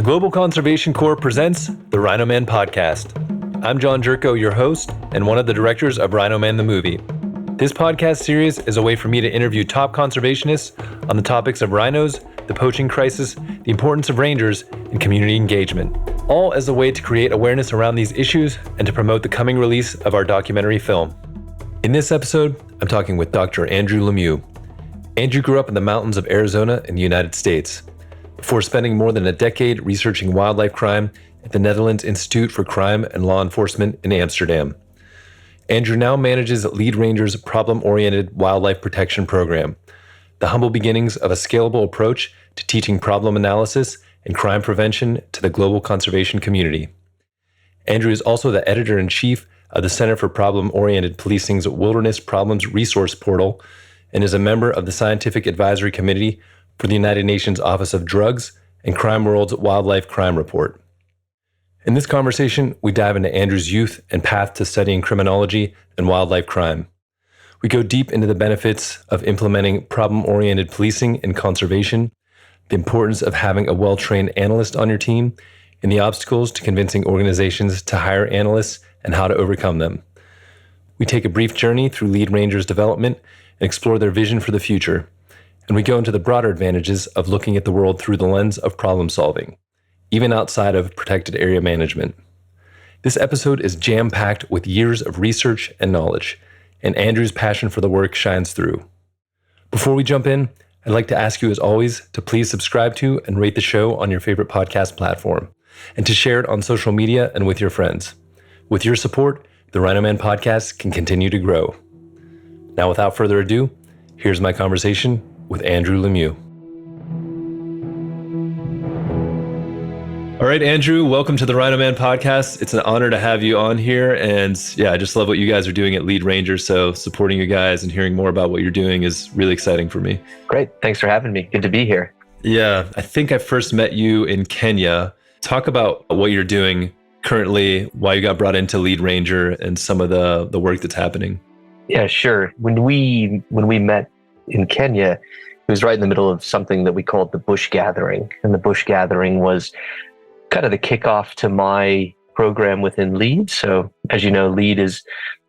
Global Conservation Corps presents the Rhino Man Podcast. I'm John Jerko, your host, and one of the directors of Rhino Man the Movie. This podcast series is a way for me to interview top conservationists on the topics of rhinos, the poaching crisis, the importance of rangers, and community engagement, all as a way to create awareness around these issues and to promote the coming release of our documentary film. In this episode, I'm talking with Dr. Andrew Lemieux. Andrew grew up in the mountains of Arizona in the United States. Before spending more than a decade researching wildlife crime at the Netherlands Institute for Crime and Law Enforcement in Amsterdam. Andrew now manages Lead Ranger's problem-oriented wildlife protection program, the humble beginnings of a scalable approach to teaching problem analysis and crime prevention to the global conservation community. Andrew is also the editor-in-chief of the Center for Problem-Oriented Policing's Wilderness Problems Resource Portal and is a member of the Scientific Advisory Committee for the United Nations Office of Drugs and Crime World's Wildlife Crime Report. In this conversation, we dive into Andrew's youth and path to studying criminology and wildlife crime. We go deep into the benefits of implementing problem-oriented policing and conservation, the importance of having a well-trained analyst on your team, and the obstacles to convincing organizations to hire analysts and how to overcome them. We take a brief journey through Lead Ranger's development and explore their vision for the future. And we go into the broader advantages of looking at the world through the lens of problem solving, even outside of protected area management. This episode is jam-packed with years of research and knowledge, and Andrew's passion for the work shines through. Before we jump in, I'd like to ask you, as always, to please subscribe to and rate the show on your favorite podcast platform, and to share it on social media and with your friends. With your support, the Rhino Man Podcast can continue to grow. Now, without further ado, here's my conversation with Andrew Lemieux. All right, Andrew, welcome to the Rhino Man Podcast. It's an honor to have you on here. And yeah, I just love what you guys are doing at Lead Ranger. So supporting you guys and hearing more about what you're doing is really exciting for me. Great. Thanks for having me. Good to be here. Yeah, I think I first met you in Kenya. Talk about what you're doing currently, why you got brought into Lead Ranger, and some of the work that's happening. Yeah, sure. When we met in Kenya, it was right in the middle of something that we called the Bush Gathering. And the Bush Gathering was kind of the kickoff to my program within Lead. So as you know, Lead is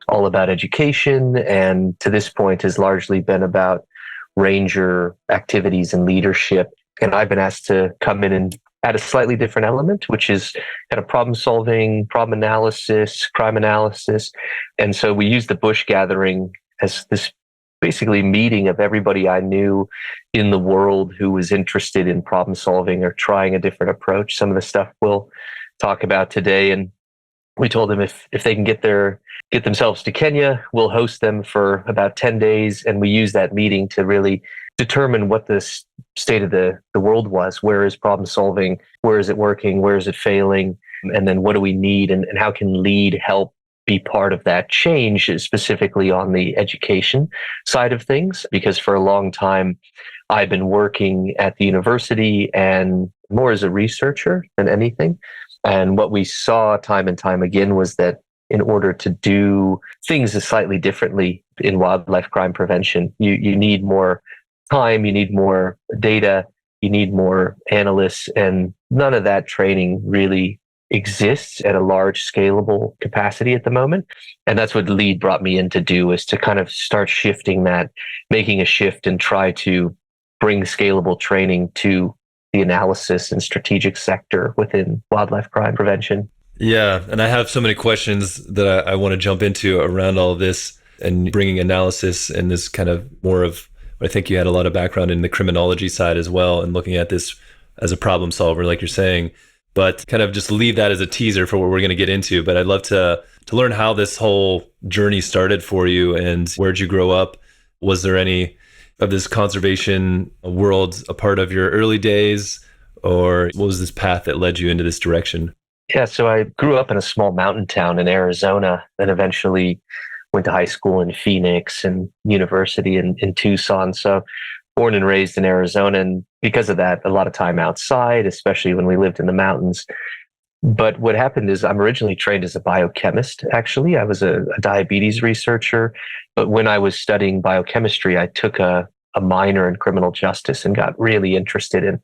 all about education, and to this point has largely been about ranger activities and leadership. And I've been asked to come in and add a slightly different element, which is kind of problem solving, problem analysis, crime analysis. And so we use the Bush Gathering as this basically meeting of everybody I knew in the world who was interested in problem solving or trying a different approach. Some of the stuff we'll talk about today. And we told them if they can get themselves to Kenya, we'll host them for about 10 days. And we use that meeting to really determine what the state of the world was. Where is problem solving? Where is it working? Where is it failing? And then what do we need? And how can Lead help be part of that change, specifically on the education side of things? Because for a long time, I've been working at the university and more as a researcher than anything. And what we saw time and time again was that in order to do things slightly differently in wildlife crime prevention, you need more time, you need more data, you need more analysts, and none of that training really exists at a large scalable capacity at the moment. And that's what Lead brought me in to do, is to kind of start shifting that, making a shift and try to bring scalable training to the analysis and strategic sector within wildlife crime prevention. Yeah, and I have so many questions that I want to jump into around all of this and bringing analysis and this kind of more of, I think you had a lot of background in the criminology side as well, and looking at this as a problem solver, like you're saying. But kind of just leave that as a teaser for what we're going to get into. But I'd love to learn how this whole journey started for you, and where'd you grow up? Was there any of this conservation world a part of your early days, or what was this path that led you into this direction? Yeah, so I grew up in a small mountain town in Arizona, and eventually went to high school in Phoenix and university in Tucson. So born and raised in Arizona, and because of that, a lot of time outside, especially when we lived in the mountains. But what happened is I'm originally trained as a biochemist, actually. I was a diabetes researcher, but when I was studying biochemistry, I took a minor in criminal justice and got really interested in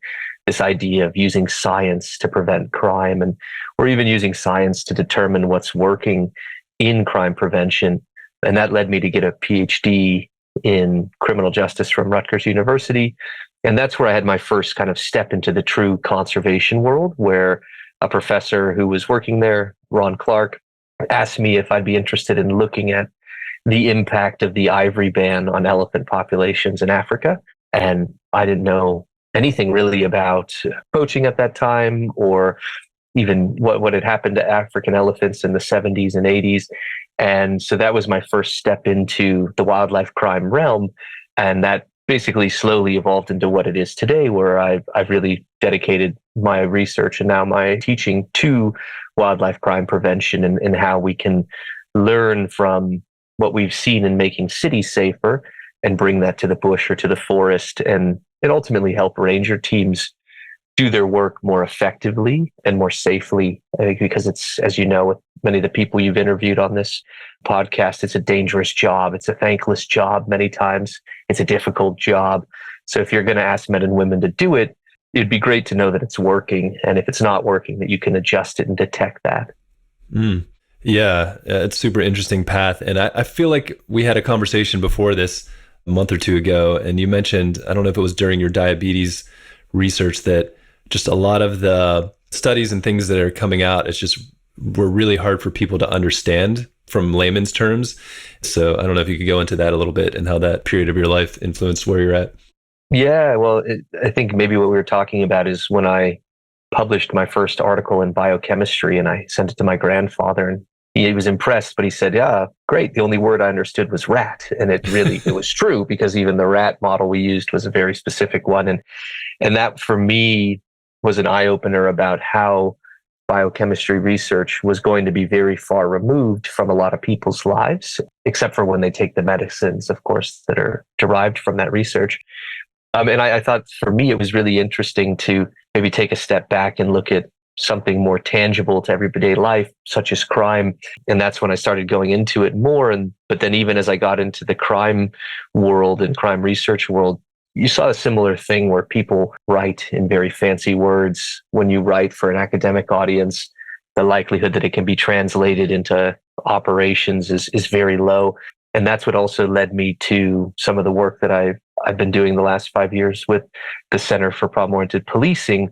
this idea of using science to prevent crime, and or even using science to determine what's working in crime prevention. And that led me to get a PhD in criminal justice from Rutgers University. And that's where I had my first kind of step into the true conservation world, where a professor who was working there, Ron Clark, asked me if I'd be interested in looking at the impact of the ivory ban on elephant populations in Africa. And I didn't know anything really about poaching at that time, or even what had happened to African elephants in the 70s and 80s. And so that was my first step into the wildlife crime realm. And that basically slowly evolved into what it is today, where I've really dedicated my research and now my teaching to wildlife crime prevention, and how we can learn from what we've seen in making cities safer and bring that to the bush or to the forest, and ultimately help ranger teams do their work more effectively and more safely. I think because it's, as you know, with many of the people you've interviewed on this podcast, it's a dangerous job. It's a thankless job many times. It's a difficult job. So if you're going to ask men and women to do it, it'd be great to know that it's working. And if it's not working, that you can adjust it and detect that. Yeah, it's a super interesting path. And I feel like we had a conversation before this a month or two ago, and you mentioned, I don't know if it was during your diabetes research, that just a lot of the studies and things that are coming out, it's just were really hard for people to understand from layman's terms. So I don't know if you could go into that a little bit and how that period of your life influenced where you're at. Yeah, well, I think maybe what we were talking about is when I published my first article in biochemistry, and I sent it to my grandfather, and he was impressed, but he said, yeah, great. The only word I understood was rat. And it was true, because even the rat model we used was a very specific one. And that for me was an eye opener about how biochemistry research was going to be very far removed from a lot of people's lives, except for when they take the medicines, of course, that are derived from that research. And I thought for me, it was really interesting to maybe take a step back and look at something more tangible to everyday life, such as crime. And that's when I started going into it more. But then even as I got into the crime world and crime research world, you saw a similar thing where people write in very fancy words. When you write for an academic audience, the likelihood that it can be translated into operations is very low. And that's what also led me to some of the work that I've been doing the last 5 years with the Center for Problem-Oriented Policing,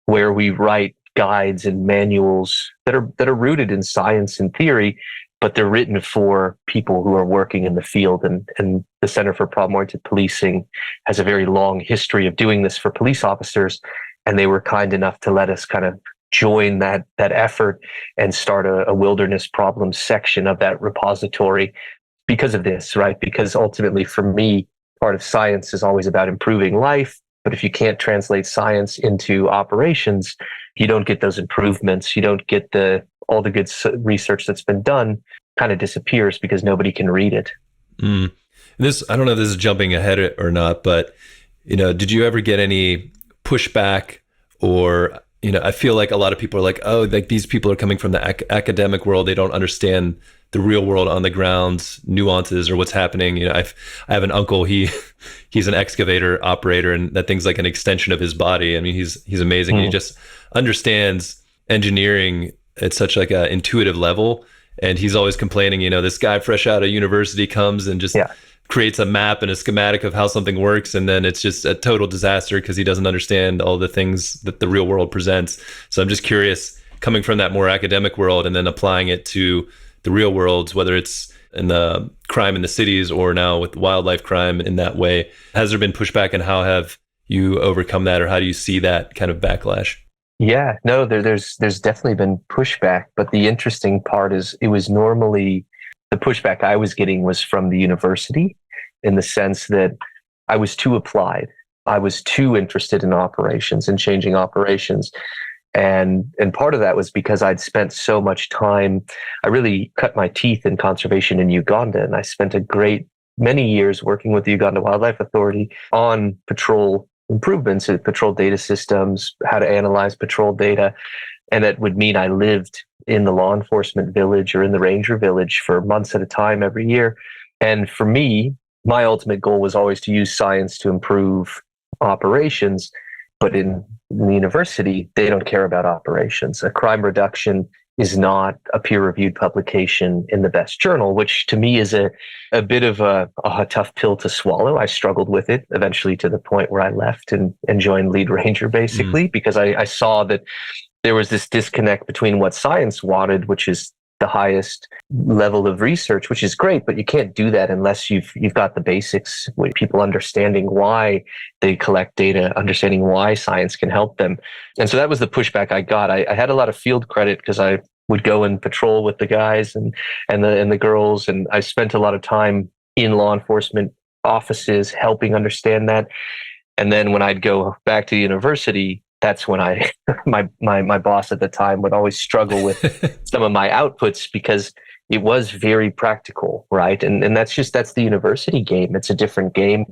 where we write guides and manuals that are rooted in science and theory, but they're written for people who are working in the field. And the Center for Problem-Oriented Policing has a very long history of doing this for police officers. And they were kind enough to let us kind of join that effort and start a wilderness problems section of that repository because of this, right? Because ultimately for me, part of science is always about improving life. But if you can't translate science into operations, you don't get those improvements. You don't get all the good research that's been done kind of disappears because nobody can read it. This, I don't know if this is jumping ahead or not, but, did you ever get any pushback, or, I feel like a lot of people are like, oh, like these people are coming from the academic world. They don't understand the real world on the ground, nuances or what's happening. I have an uncle, he's an excavator operator, and that thing's like an extension of his body. I mean, he's amazing. He just understands engineering at such like a intuitive level. And he's always complaining, this guy fresh out of university comes and just creates a map and a schematic of how something works. And then it's just a total disaster because he doesn't understand all the things that the real world presents. So I'm just curious, coming from that more academic world and then applying it to the real world, whether it's in the crime in the cities or now with wildlife crime in that way, has there been pushback, and how have you overcome that, or how do you see that kind of backlash? Yeah, no, there's definitely been pushback, but the interesting part is it was normally the pushback I was getting was from the university, in the sense that I was too applied. I was too interested in operations and changing operations. And part of that was because I'd spent so much time. I really cut my teeth in conservation in Uganda, and I spent a great many years working with the Uganda Wildlife Authority on patrol improvements in patrol data systems, how to analyze patrol data. And that would mean I lived in the law enforcement village or in the ranger village for months at a time every year. And for me, my ultimate goal was always to use science to improve operations. But in the university, they don't care about operations. A crime reduction is not a peer-reviewed publication in the best journal, which to me is a bit of a tough pill to swallow. I struggled with it eventually to the point where I left and joined Lead Ranger, basically, because I saw that there was this disconnect between what science wanted, which is the highest level of research, which is great, but you can't do that unless you've got the basics, with people understanding why they collect data, understanding why science can help them. And so that was the pushback I got. I had a lot of field credit because I would go and patrol with the guys and the girls, and I spent a lot of time in law enforcement offices helping understand that. And then when I'd go back to university, that's when my boss at the time would always struggle with some of my outputs because it was very practical, right? And that's the university game. It's a different game.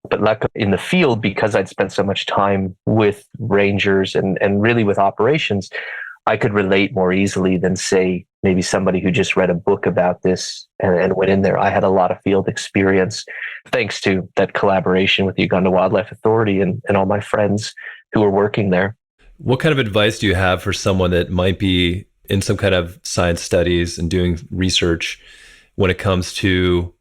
But luckily in the field, because I'd spent so much time with rangers and really with operations, I could relate more easily than, say, maybe somebody who just read a book about this and went in there. I had a lot of field experience thanks to that collaboration with the Uganda Wildlife Authority and all my friends who were working there. What kind of advice do you have for someone that might be in some kind of science studies and doing research when it comes to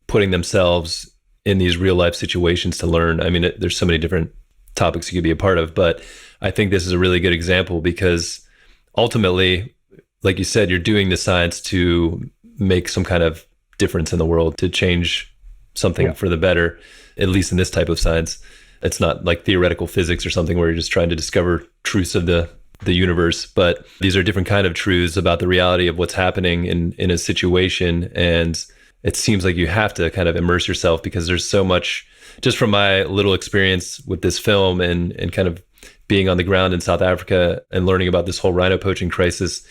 putting themselves in these real life situations to learn? I mean, there's so many different topics you could be a part of, but I think this is a really good example because ultimately, like you said, you're doing the science to make some kind of difference in the world, to change something for the better, at least in this type of science. It's not like theoretical physics or something where you're just trying to discover truths of the universe, but these are different kind of truths about the reality of what's happening in a situation. And it seems like you have to kind of immerse yourself because there's so much, just from my little experience with this film and kind of being on the ground in South Africa and learning about this whole rhino poaching crisis,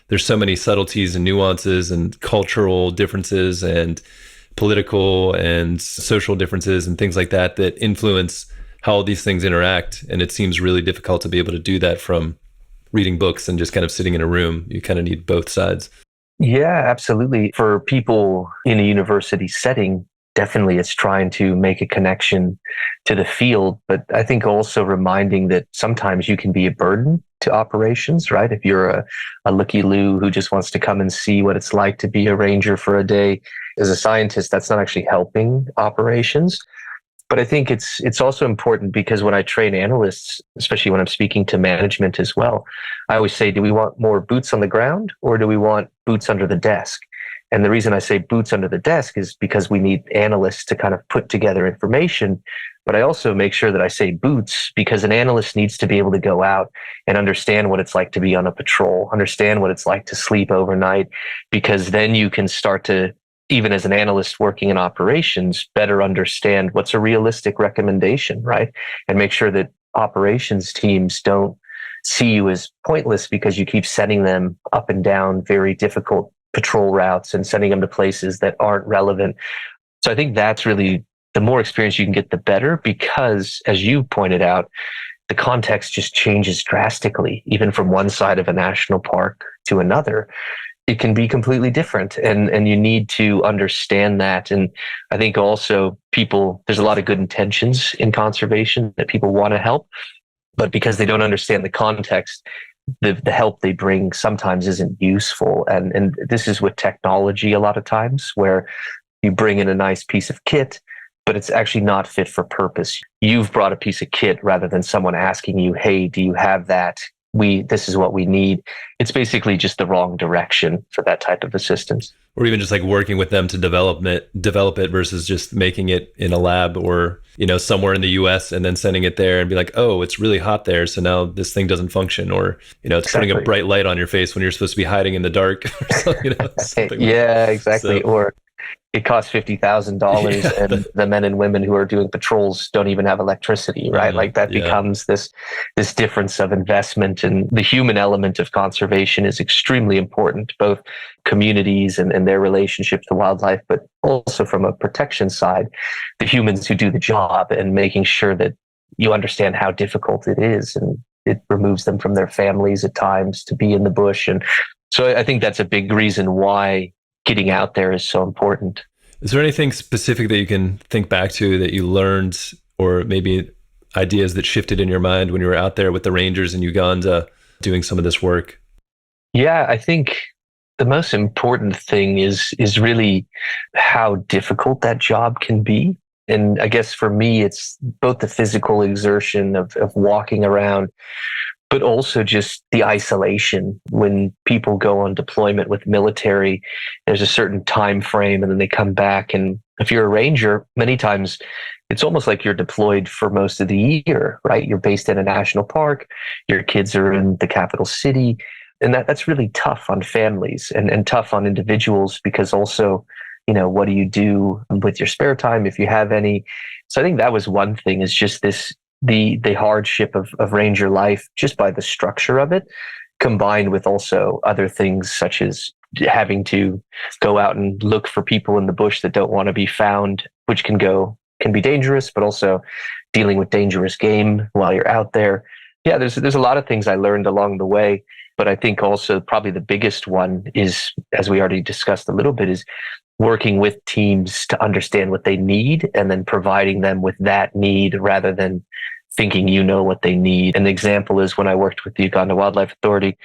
there's so many subtleties and nuances and cultural differences and political and social differences and things like that that influence how all these things interact. And it seems really difficult to be able to do that from reading books and just kind of sitting in a room. You kind of need both sides. Yeah, absolutely. For people in a university setting, definitely it's trying to make a connection to the field. But I think also reminding that sometimes you can be a burden to operations, right? If you're a looky-loo who just wants to come and see what it's like to be a ranger for a day, as a scientist, that's not actually helping operations. But I think it's also important because when I train analysts, especially when I'm speaking to management as well, I always say, do we want more boots on the ground or do we want boots under the desk? And the reason I say boots under the desk is because we need analysts to kind of put together information. But I also make sure that I say boots because an analyst needs to be able to go out and understand what it's like to be on a patrol, understand what it's like to sleep overnight, because then you can start to, even as an analyst working in operations, better understand what's a realistic recommendation, right? And make sure that operations teams don't see you as pointless because you keep sending them up and down very difficult patrol routes and sending them to places that aren't relevant. So I think that's really, the more experience you can get, the better, because as you pointed out, the context just changes drastically, even from one side of a national park to another. It can be completely different, and you need to understand that. And I think also there's a lot of good intentions in conservation that people want to help, but because they don't understand the context, the help they bring sometimes isn't useful. And this is with technology a lot of times, where you bring in a nice piece of kit, but it's actually not fit for purpose. You've brought a piece of kit rather than someone asking you, hey, do you have that? This is what we need. It's basically just the wrong direction for that type of assistance. Or even just like working with them to develop it versus just making it in a lab or, somewhere in the US and then sending it there and be like, oh, it's really hot there, so now this thing doesn't function. Or, it's putting a bright light on your face when you're supposed to be hiding in the dark or something. Yeah, exactly. So, or it costs $50,000 and the men and women who are doing patrols don't even have electricity, right? Like that becomes this difference of investment, and the human element of conservation is extremely important, both communities and their relationship to wildlife, but also from a protection side, the humans who do the job and making sure that you understand how difficult it is, and it removes them from their families at times to be in the bush. And so I think that's a big reason why getting out there is so important. Is there anything specific that you can think back to that you learned, or maybe, ideas that shifted in your mind when you were out there with the Rangers in Uganda doing some of this work? Yeah, I think the most important thing is really how difficult that job can be. And I guess for me, it's both the physical exertion of walking around, but also just the isolation. When people go on deployment with military, there's a certain time frame and then they come back. And if you're a ranger, many times it's almost like you're deployed for most of the year, right? You're based in a national park, your kids are in the capital city. And that's really tough on families and tough on individuals because also, what do you do with your spare time if you have any? So I think that was one thing, is just the hardship of ranger life just by the structure of it, combined with also other things such as having to go out and look for people in the bush that don't want to be found, which can be dangerous, but also dealing with dangerous game while you're out there. Yeah, there's a lot of things I learned along the way, but I think also probably the biggest one is, as we already discussed a little bit, is working with teams to understand what they need and then providing them with that need rather than thinking what they need. An example is when I worked with the Uganda Wildlife Authority,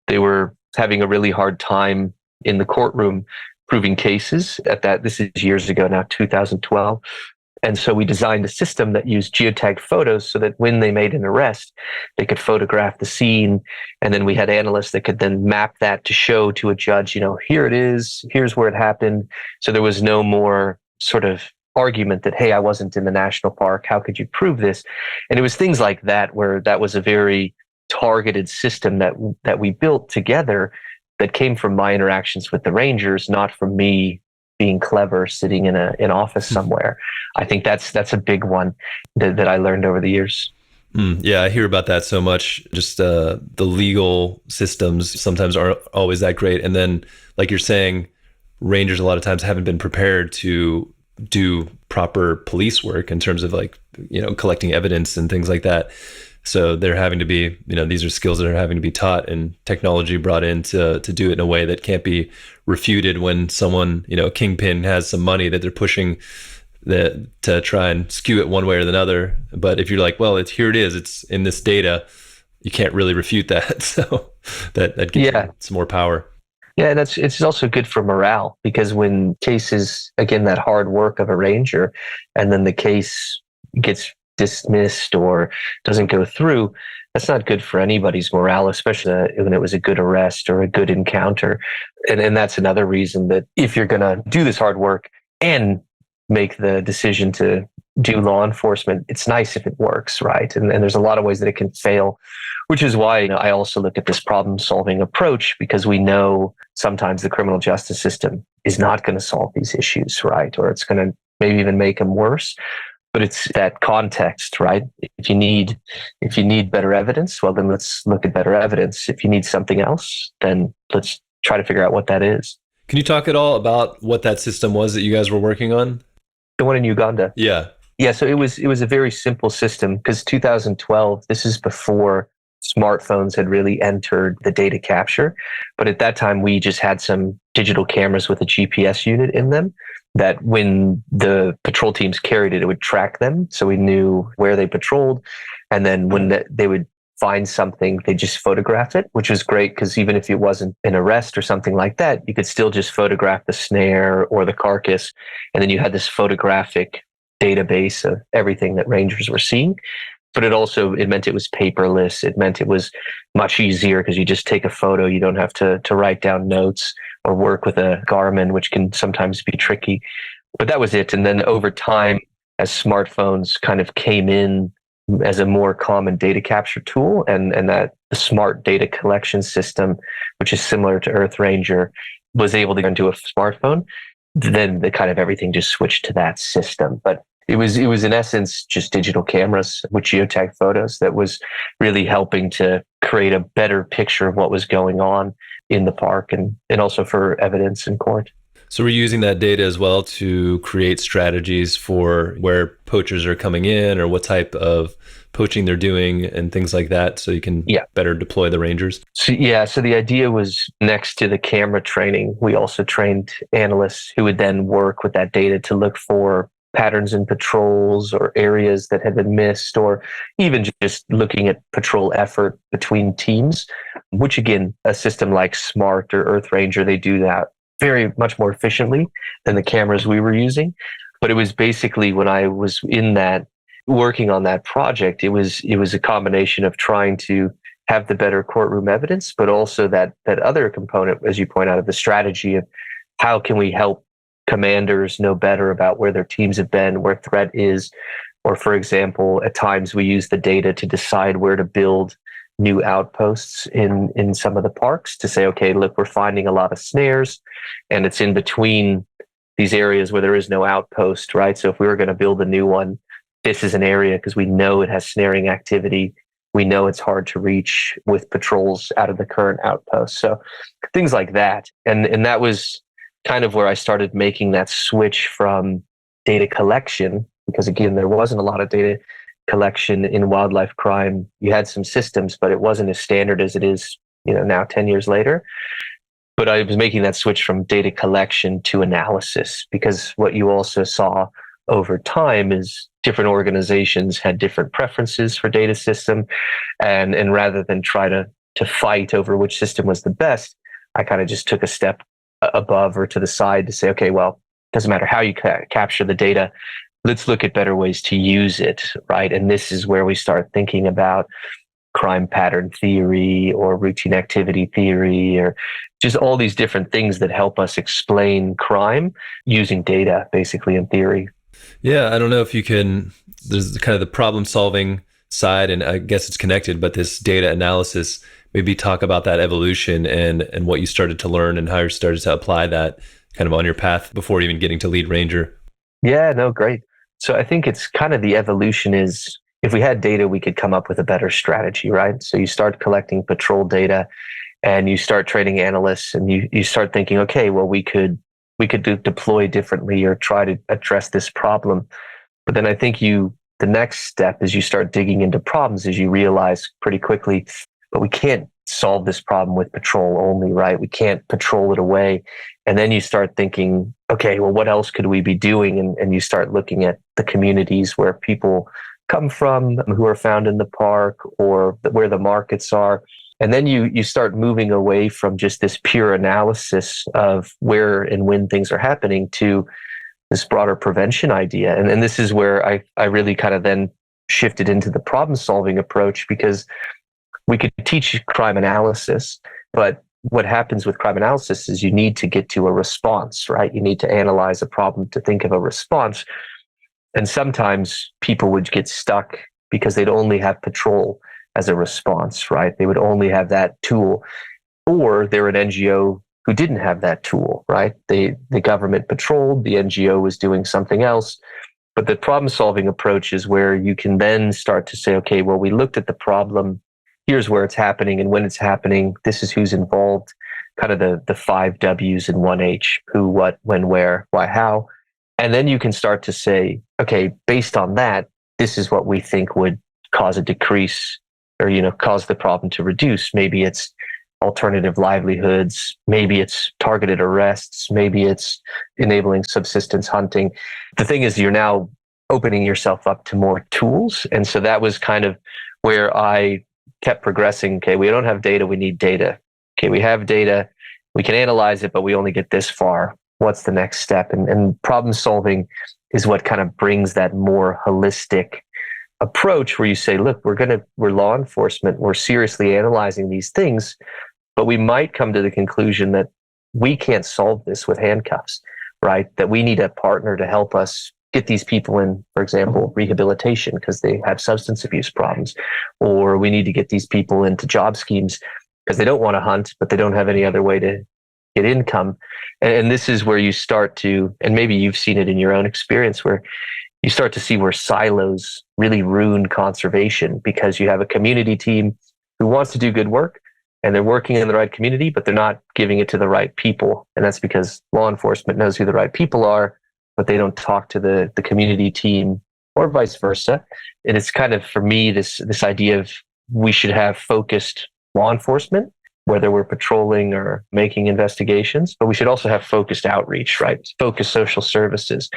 they were having a really hard time in the courtroom proving cases this is years ago now, 2012. And so we designed a system that used geotagged photos so that when they made an arrest, they could photograph the scene. And then we had analysts that could then map that to show to a judge, here it is, here's where it happened. So there was no more sort of argument that, hey, I wasn't in the national park, how could you prove this? And it was things like that, where that was a very targeted system that we built together that came from my interactions with the Rangers, not from me being clever sitting in an office somewhere. I think that's a big one that I learned over the years. Yeah, I hear about that so much. Just the legal systems sometimes aren't always that great. And then, like you're saying, Rangers a lot of times haven't been prepared to do proper police work in terms of collecting evidence and things like that. So they're having to be, these are skills that are having to be taught and technology brought in to do it in a way that can't be refuted when someone, a kingpin has some money that they're pushing to try and skew it one way or another. But if you're like, well, here it is, it's in this data, you can't really refute that. So that gives you some more power. Yeah, and it's also good for morale, because when cases, again, that hard work of a ranger, and then the case gets dismissed or doesn't go through, that's not good for anybody's morale, especially when it was a good arrest or a good encounter. And that's another reason that if you're going to do this hard work and make the decision to do law enforcement, it's nice if it works, right? And there's a lot of ways that it can fail, which is why I also look at this problem-solving approach, because we know sometimes the criminal justice system is not going to solve these issues, right? Or it's going to maybe even make them worse. But it's that context, right? If you need better evidence, well, then let's look at better evidence. If you need something else, then let's try to figure out what that is. Can you talk at all about what that system was that you guys were working on? The one in Uganda. Yeah. Yeah. So it was a very simple system, because 2012, this is before smartphones had really entered the data capture. But at that time, we just had some digital cameras with a GPS unit in them that when the patrol teams carried it, it would track them. So we knew where they patrolled. And then when they would find something, they just photograph it, which was great, because even if it wasn't an arrest or something like that, you could still just photograph the snare or the carcass. And then you had this photographic database of everything that Rangers were seeing. But it meant it was paperless. It meant it was much easier because you just take a photo. You don't have to write down notes or work with a Garmin, which can sometimes be tricky. But that was it. And then over time, as smartphones kind of came in as a more common data capture tool, and that the smart data collection system, which is similar to Earth Ranger, was able to go into a smartphone, then the kind of everything just switched to that system. But it was in essence just digital cameras with geotag photos that was really helping to create a better picture of what was going on in the park and also for evidence in court. So we're using that data as well to create strategies for where poachers are coming in or what type of poaching they're doing and things like that, so you can better deploy the Rangers. So the idea was, next to the camera training, we also trained analysts who would then work with that data to look for patterns in patrols or areas that had been missed, or even just looking at patrol effort between teams, which again, a system like SMART or Earth Ranger, they do that very much more efficiently than the cameras we were using. But it was basically when I was in that working on that project, it was a combination of trying to have the better courtroom evidence, but also that other component, as you point out, of the strategy of how can we help commanders know better about where their teams have been, where threat is, or for example, at times we use the data to decide where to build new outposts in some of the parks to say, okay, look, we're finding a lot of snares, and it's in between these areas where there is no outpost, right? So if we were going to build a new one, this is an area because we know it has snaring activity. We know it's hard to reach with patrols out of the current outpost. So things like that. And that was kind of where I started making that switch from data collection, because again, there wasn't a lot of data collection in wildlife crime. You had some systems, but it wasn't as standard as it is, now 10 years later. But I was making that switch from data collection to analysis, because what you also saw over time is different organizations had different preferences for data system. And rather than try to fight over which system was the best, I kind of just took a step above or to the side to say, okay, well, it doesn't matter how you capture the data. Let's look at better ways to use it, right? And this is where we start thinking about crime pattern theory or routine activity theory, or just all these different things that help us explain crime using data, basically, in theory. Yeah, I don't know if you can, there's kind of the problem solving side, and I guess it's connected, but this data analysis, maybe talk about that evolution and what you started to learn and how you started to apply that kind of on your path before even getting to lead ranger. Yeah, no, great. So I think it's kind of the evolution is, if we had data, we could come up with a better strategy, right? So you start collecting patrol data and you start training analysts, and you start thinking, okay, well, we could deploy differently or try to address this problem. But then I think the next step is you start digging into problems, as you realize pretty quickly, but we can't solve this problem with patrol only, right? We can't patrol it away. And then you start thinking, okay, well, what else could we be doing? And you start looking at the communities where people come from, who are found in the park, or where the markets are. And then you start moving away from just this pure analysis of where and when things are happening to this broader prevention idea. And this is where I really kind of then shifted into the problem solving approach, because we could teach crime analysis, but what happens with crime analysis is you need to get to a response, right? You need to analyze a problem to think of a response. And sometimes people would get stuck because they'd only have patrol as a response, right? They would only have that tool, or they're an NGO who didn't have that tool, right? The government patrolled, the NGO was doing something else. But the problem solving approach is where you can then start to say, okay, well, we looked at the problem. Here's where it's happening and when it's happening. This is who's involved, kind of the 5 W's and 1 H, who, what, when, where, why, how. And then you can start to say, okay, based on that, this is what we think would cause a decrease, or, cause the problem to reduce. Maybe it's alternative livelihoods. Maybe it's targeted arrests. Maybe it's enabling subsistence hunting. The thing is, you're now opening yourself up to more tools. And so that was kind of where I kept progressing. Okay, we don't have data, we need data. Okay, we have data, we can analyze it, but we only get this far. What's the next step? And problem solving is what kind of brings that more holistic approach, where you say, look, we're law enforcement, we're seriously analyzing these things, but we might come to the conclusion that we can't solve this with handcuffs, right? That we need a partner to help us get these people in, for example, rehabilitation because they have substance abuse problems, or we need to get these people into job schemes because they don't want to hunt, but they don't have any other way to get income. And this is where you start to, and maybe you've seen it in your own experience, where you start to see where silos really ruin conservation, because you have a community team who wants to do good work and they're working in the right community, but they're not giving it to the right people. And that's because law enforcement knows who the right people are, but they don't talk to the community team, or vice versa. And it's kind of, for me, this idea of we should have focused law enforcement, whether we're patrolling or making investigations, but we should also have focused outreach, right? Focused social services,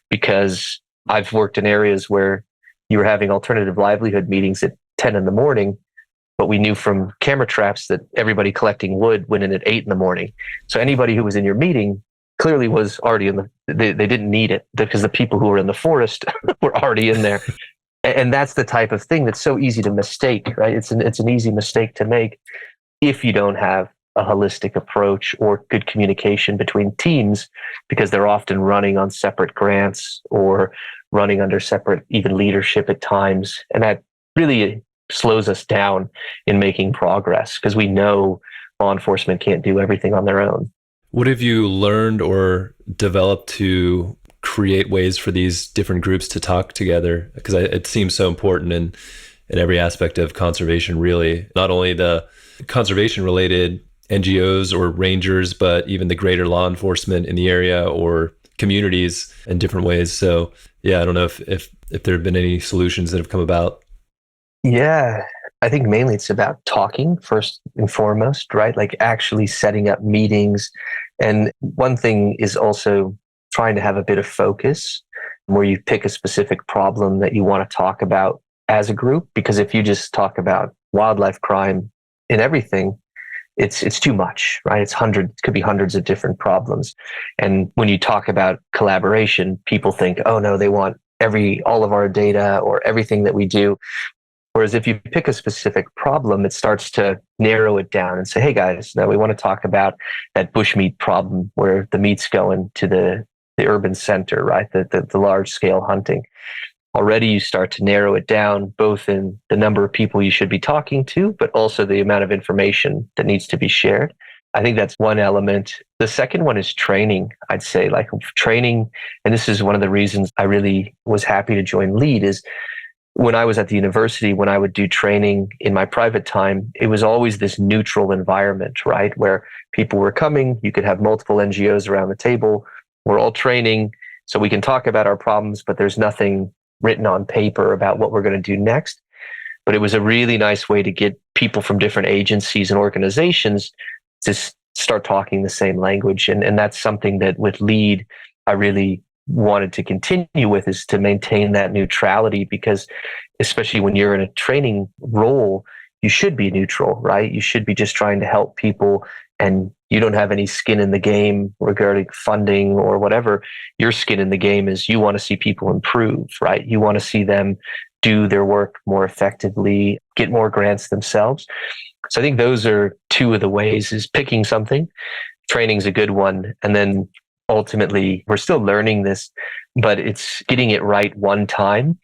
because I've worked in areas where you were having alternative livelihood meetings at 10 in the morning, but we knew from camera traps that everybody collecting wood went in at 8 in the morning. So anybody who was in your meeting clearly was already they didn't need it because the people who were in the forest were already in there. And that's the type of thing that's so easy to mistake, right? It's an easy mistake to make if you don't have a holistic approach or good communication between teams, because they're often running on separate grants or running under separate even leadership at times. And that really slows us down in making progress because we know law enforcement can't do everything on their own. What have you learned or developed to create ways for these different groups to talk together? Because it seems so important in every aspect of conservation, really. Not only the conservation-related NGOs or rangers, but even the greater law enforcement in the area or communities in different ways. So, yeah, I don't know if there have been any solutions that have come about. Yeah, I think mainly it's about talking first and foremost, right? Like actually setting up meetings. And one thing is also trying to have a bit of focus where you pick a specific problem that you want to talk about as a group. Because if you just talk about wildlife crime in everything, it's too much, right? It could be hundreds of different problems. And when you talk about collaboration, people think, oh no, they want all of our data or everything that we do. Whereas if you pick a specific problem, it starts to narrow it down and say, hey guys, now we want to talk about that bushmeat problem where the meat's going to the urban center, right? The large scale hunting. Already you start to narrow it down, both in the number of people you should be talking to, but also the amount of information that needs to be shared. I think that's one element. The second one is training. I'd say like training, and this is one of the reasons I really was happy to join LEAD, is when I was at the university, when I would do training in my private time, it was always this neutral environment, right? Where people were coming, you could have multiple NGOs around the table, we're all training, so we can talk about our problems, but there's nothing written on paper about what we're going to do next. But it was a really nice way to get people from different agencies and organizations to start talking the same language. And that's something that with LEAD, I really wanted to continue with, is to maintain that neutrality, because especially when you're in a training role, you should be neutral, right? You should be just trying to help people, and you don't have any skin in the game regarding funding or whatever. Your skin in the game is you want to see people improve, right? You want to see them do their work more effectively, get more grants themselves. So I think those are two of the ways, is picking something. Training's a good one. And then ultimately, we're still learning this, but it's getting it right one time,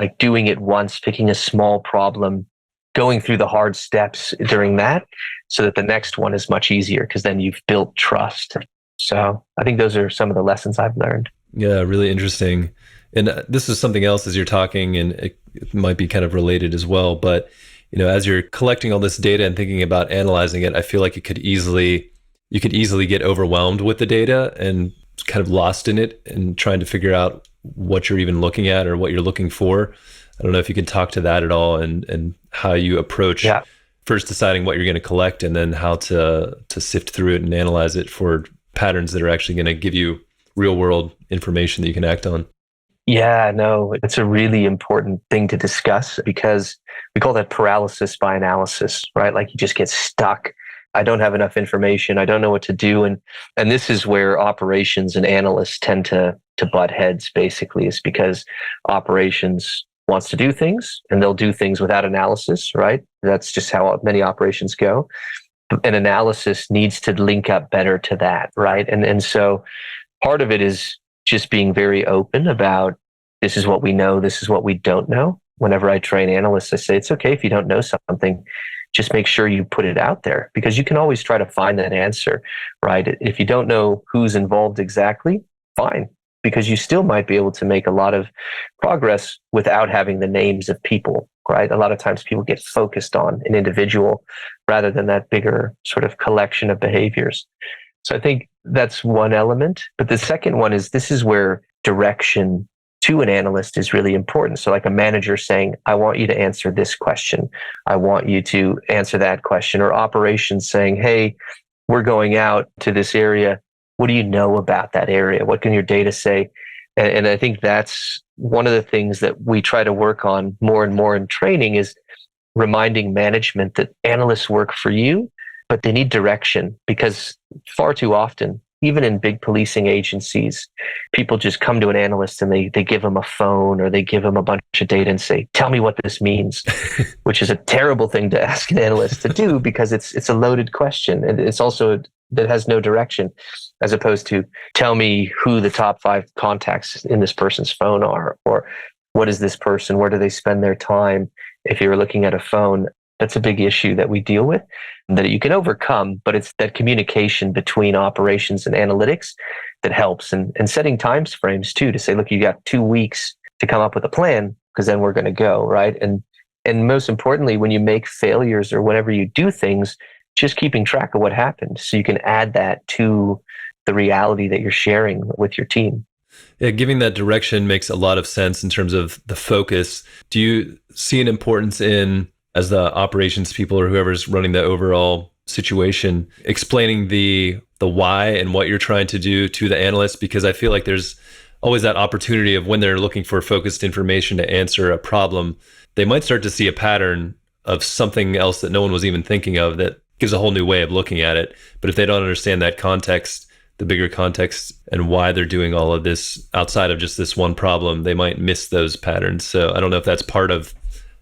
like doing it once, picking a small problem, going through the hard steps during that, so that the next one is much easier, because then you've built trust. So I think those are some of the lessons I've learned. Yeah, really interesting. And this is something else as you're talking, and it might be kind of related as well. But as you're collecting all this data and thinking about analyzing it, I feel like you could easily get overwhelmed with the data and kind of lost in it and trying to figure out what you're even looking at or what you're looking for. I don't know if you can talk to that at all, and how you approach first deciding what you're going to collect, and then how to sift through it and analyze it for patterns that are actually going to give you real world information that you can act on. Yeah, no, it's a really important thing to discuss, because we call that paralysis by analysis, right? Like you just get stuck. I don't have enough information. I don't know what to do. And this is where operations and analysts tend to butt heads, basically, is because operations wants to do things, and they'll do things without analysis, right? That's just how many operations go. And analysis needs to link up better to that, right? And so part of it is just being very open about, this is what we know, this is what we don't know. Whenever I train analysts, I say, it's okay if you don't know something, just make sure you put it out there, because you can always try to find that answer, right? If you don't know who's involved exactly, fine, because you still might be able to make a lot of progress without having the names of people, right? A lot of times people get focused on an individual rather than that bigger sort of collection of behaviors. So I think that's one element. But the second one is, this is where direction to an analyst is really important. So like a manager saying, I want you to answer this question. I want you to answer that question. Or operations saying, hey, we're going out to this area. What do you know about that area? What can your data say? And I think that's one of the things that we try to work on more and more in training is reminding management that analysts work for you, but they need direction, because far too often, even in big policing agencies, people just come to an analyst and they give them a phone or they give them a bunch of data and say, tell me what this means, which is a terrible thing to ask an analyst to do because it's a loaded question. And it's also that has no direction, as opposed to tell me who the top 5 contacts in this person's phone are, or what is this person, where do they spend their time. If you're looking at a phone, that's a big issue that we deal with that you can overcome, but it's that communication between operations and analytics that helps, and setting time frames too, to say, look, you got 2 weeks to come up with a plan, because then we're going to go, right? And most importantly, when you make failures or whenever you do things, just keeping track of what happened so you can add that to the reality that you're sharing with your team. Yeah, giving that direction makes a lot of sense in terms of the focus. Do you see an importance in, as the operations people or whoever's running the overall situation, explaining the why and what you're trying to do to the analyst? Because I feel like there's always that opportunity of when they're looking for focused information to answer a problem, they might start to see a pattern of something else that no one was even thinking of that gives a whole new way of looking at it. But if they don't understand that context, the bigger context, and why they're doing all of this outside of just this one problem, they might miss those patterns. So I don't know if that's part of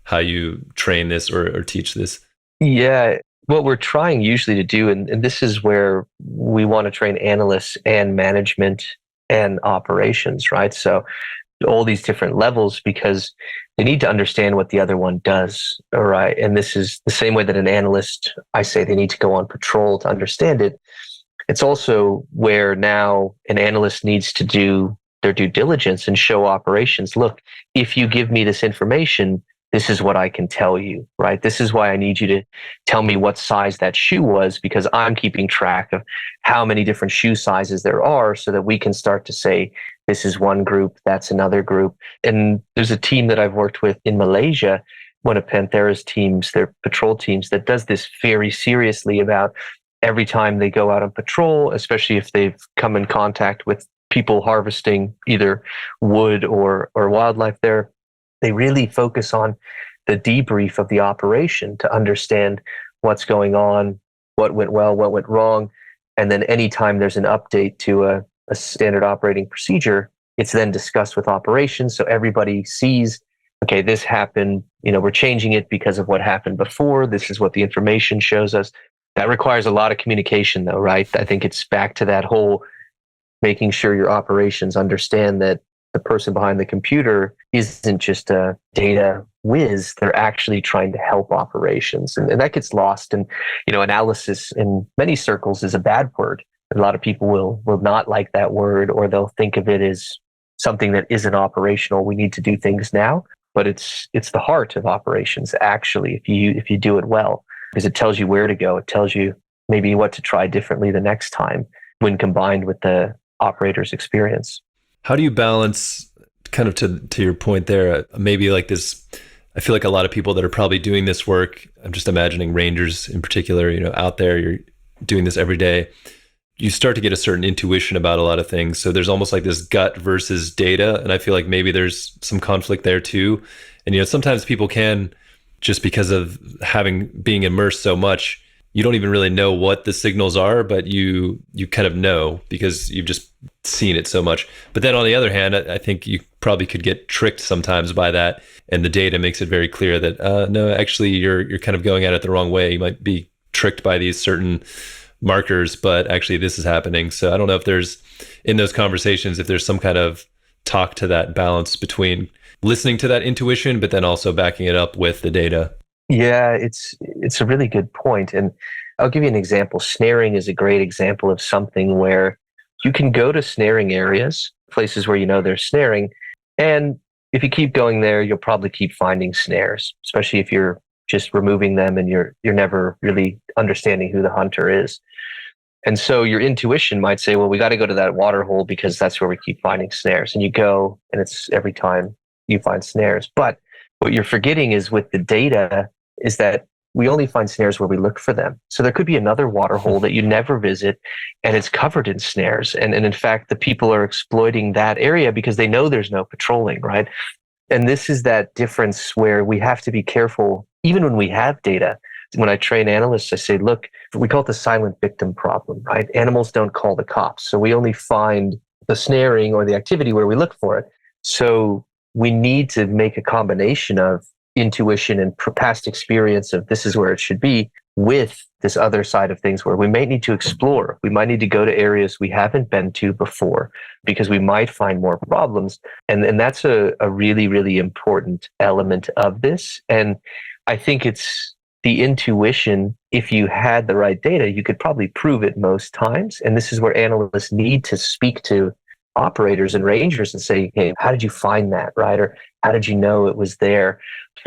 how you train this or teach this. Yeah, what we're trying usually to do, and this is where we want to train analysts and management and operations, right? So all these different levels, because they need to understand what the other one does, all right? And this is the same way that an analyst, I say they need to go on patrol to understand it. It's also where now an analyst needs to do their due diligence and show operations, look, if you give me this information, this is what I can tell you, right? This is why I need you to tell me what size that shoe was, because I'm keeping track of how many different shoe sizes there are so that we can start to say, this is one group, that's another group. And there's a team that I've worked with in Malaysia, one of Panthera's teams, their patrol teams, that does this very seriously about every time they go out on patrol, especially if they've come in contact with people harvesting either wood or wildlife there, they really focus on the debrief of the operation to understand what's going on, what went well, what went wrong. And then anytime there's an update to a standard operating procedure, it's then discussed with operations. So everybody sees, okay, this happened, we're changing it because of what happened before. This is what the information shows us. That requires a lot of communication though, right? I think it's back to that whole making sure your operations understand that the person behind the computer isn't just a data whiz. They're actually trying to help operations. And that gets lost. And, analysis in many circles is a bad word. A lot of people will not like that word, or they'll think of it as something that isn't operational. We need to do things now, but it's the heart of operations, actually, if you do it well, because it tells you where to go. It tells you maybe what to try differently the next time when combined with the operator's experience. How do you balance, kind of to your point there, maybe like this, I feel like a lot of people that are probably doing this work, I'm just imagining rangers in particular, out there, you're doing this every day, you start to get a certain intuition about a lot of things. So there's almost like this gut versus data. And I feel like maybe there's some conflict there too. And, sometimes people can, just because of being immersed so much, you don't even really know what the signals are, but you kind of know because you've just seen it so much. But then on the other hand, I think you probably could get tricked sometimes by that. And the data makes it very clear that, no, actually you're kind of going at it the wrong way. You might be tricked by these certain markers, but actually this is happening. So I don't know if there's, in those conversations, if there's some kind of talk to that balance between listening to that intuition, but then also backing it up with the data. Yeah, it's a really good point. And I'll give you an example. Snaring is a great example of something where you can go to snaring areas, places where there's snaring. And if you keep going there, you'll probably keep finding snares, especially if you're just removing them and you're never really understanding who the hunter is. And so your intuition might say, well, we got to go to that water hole because that's where we keep finding snares. And you go, and it's every time you find snares. But what you're forgetting is with the data is that we only find snares where we look for them. So there could be another water hole that you never visit and it's covered in snares. And in fact, the people are exploiting that area because they know there's no patrolling, right? And this is that difference where we have to be careful, even when we have data. When I train analysts, I say, look, we call it the silent victim problem, right? Animals don't call the cops. So we only find the snaring or the activity where we look for it. So we need to make a combination of intuition and past experience of this is where it should be with this other side of things where we might need to explore. We might need to go to areas we haven't been to before because we might find more problems. And that's a really, really important element of this. And I think it's the intuition. If you had the right data, you could probably prove it most times. And this is where analysts need to speak to operators and rangers and say, hey, how did you find that, right? Or how did you know it was there?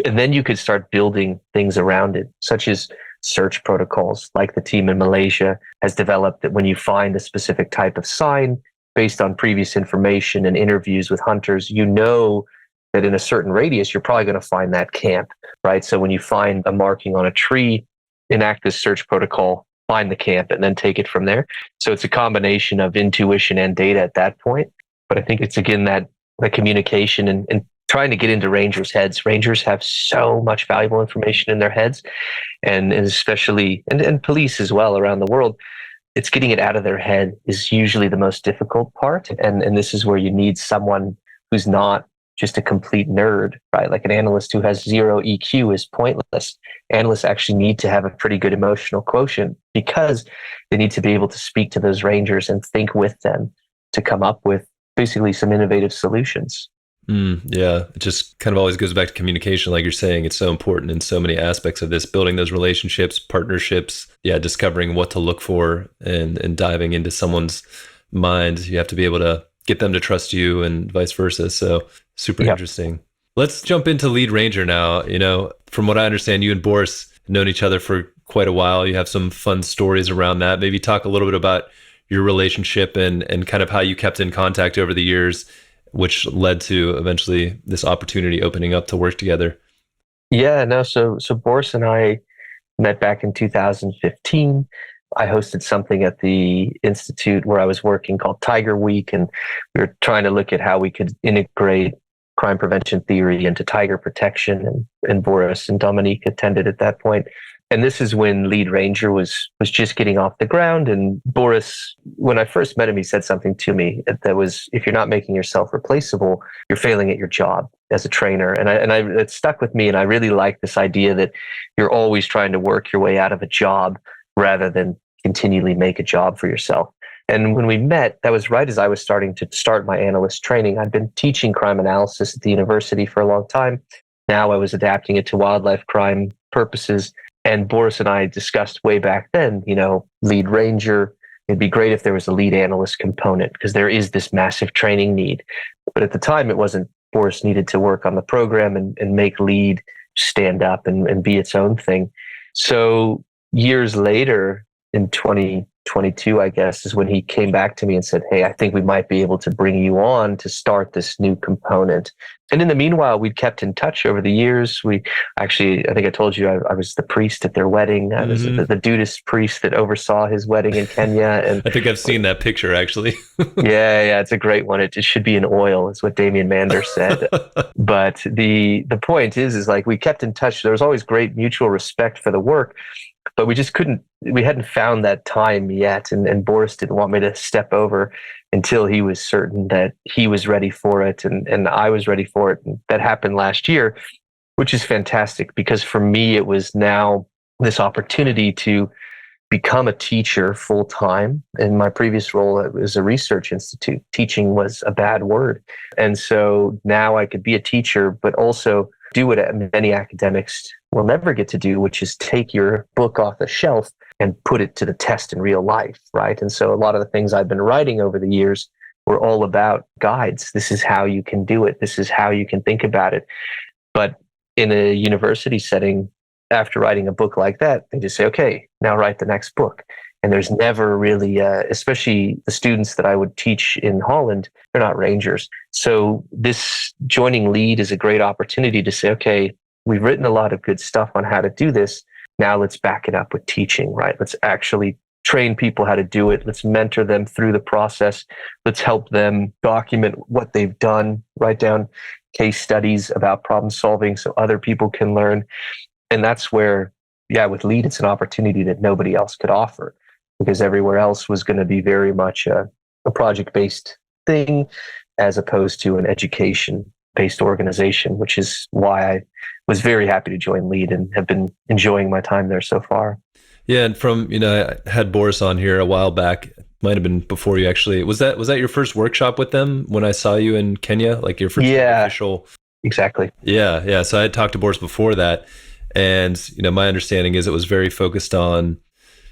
And then you could start building things around it, such as search protocols, like the team in Malaysia has developed, that when you find a specific type of sign based on previous information and interviews with hunters, you know that in a certain radius, you're probably going to find that camp, right? So when you find a marking on a tree, enact this search protocol, find the camp, and then take it from there. So it's a combination of intuition and data at that point. But I think it's, again, that communication and trying to get into rangers' heads. Rangers have so much valuable information in their heads, and especially, and police as well around the world. It's getting it out of their head is usually the most difficult part. And this is where you need someone who's not just a complete nerd, right? Like an analyst who has zero EQ is pointless. Analysts actually need to have a pretty good emotional quotient because they need to be able to speak to those rangers and think with them to come up with basically some innovative solutions. Yeah, it just kind of always goes back to communication. Like you're saying, it's so important in so many aspects of this, building those relationships, partnerships, discovering what to look for and diving into someone's mind. You have to be able to get them to trust you and vice versa. So super interesting. Let's jump into lead ranger now. From what I understand, you and Boris have known each other for quite a while. You have some fun stories around that. Maybe talk a little bit about your relationship and kind of how you kept in contact over the years, which led to eventually this opportunity opening up to work together. Yeah, no. So Boris and I met back in 2015. I hosted something at the institute where I was working called Tiger Week, and we were trying to look at how we could integrate crime prevention theory into tiger protection. And Boris and Dominique attended at that point. And this is when Lead Ranger was just getting off the ground. And Boris, when I first met him, he said something to me that was, if you're not making yourself replaceable, you're failing at your job as a trainer. And it stuck with me. And I really like this idea that you're always trying to work your way out of a job rather than continually make a job for yourself. And when we met, that was right as I was starting to start my analyst training. I'd been teaching crime analysis at the university for a long time. Now I was adapting it to wildlife crime purposes. And Boris and I discussed way back then, lead ranger. It'd be great if there was a lead analyst component because there is this massive training need. But at the time, it wasn't. Boris needed to work on the program and make lead stand up and be its own thing. So years later, in 2022, I guess, is when he came back to me and said, hey, I think we might be able to bring you on to start this new component. And in the meanwhile, we'd kept in touch over the years. I think I told you I was the priest at their wedding. I was the Dudist priest that oversaw his wedding in Kenya. And I think I've seen that picture, actually. Yeah, it's a great one. It should be in oil, is what Damien Mander said. But the point is like we kept in touch. There was always great mutual respect for the work, but we hadn't found that time yet. And Boris didn't want me to step over until he was certain that he was ready for it and I was ready for it. And that happened last year, which is fantastic because for me, it was now this opportunity to become a teacher full time. In my previous role, it was a research institute. Teaching was a bad word. And so now I could be a teacher, but also do what many academics will never get to do, which is take your book off the shelf and put it to the test in real life, right? And so a lot of the things I've been writing over the years were all about guides. This is how you can do it. This is how you can think about it. But in a university setting, after writing a book like that, they just say, okay, now write the next book. And there's never really, especially the students that I would teach in Holland, they're not rangers. So this joining lead is a great opportunity to say, okay, we've written a lot of good stuff on how to do this. Now let's back it up with teaching, right? Let's actually train people how to do it. Let's mentor them through the process. Let's help them document what they've done, write down case studies about problem solving so other people can learn. And that's where, yeah, with LEAD, it's an opportunity that nobody else could offer, because everywhere else was going to be very much a project-based thing as opposed to an education-based organization, which is why I was very happy to join LEAD and have been enjoying my time there so far. Yeah, and from, I had Boris on here a while back. Might have been before you actually. Was that your first workshop with them when I saw you in Kenya? Like your first official? Exactly. Yeah. So I had talked to Boris before that, and my understanding is it was very focused on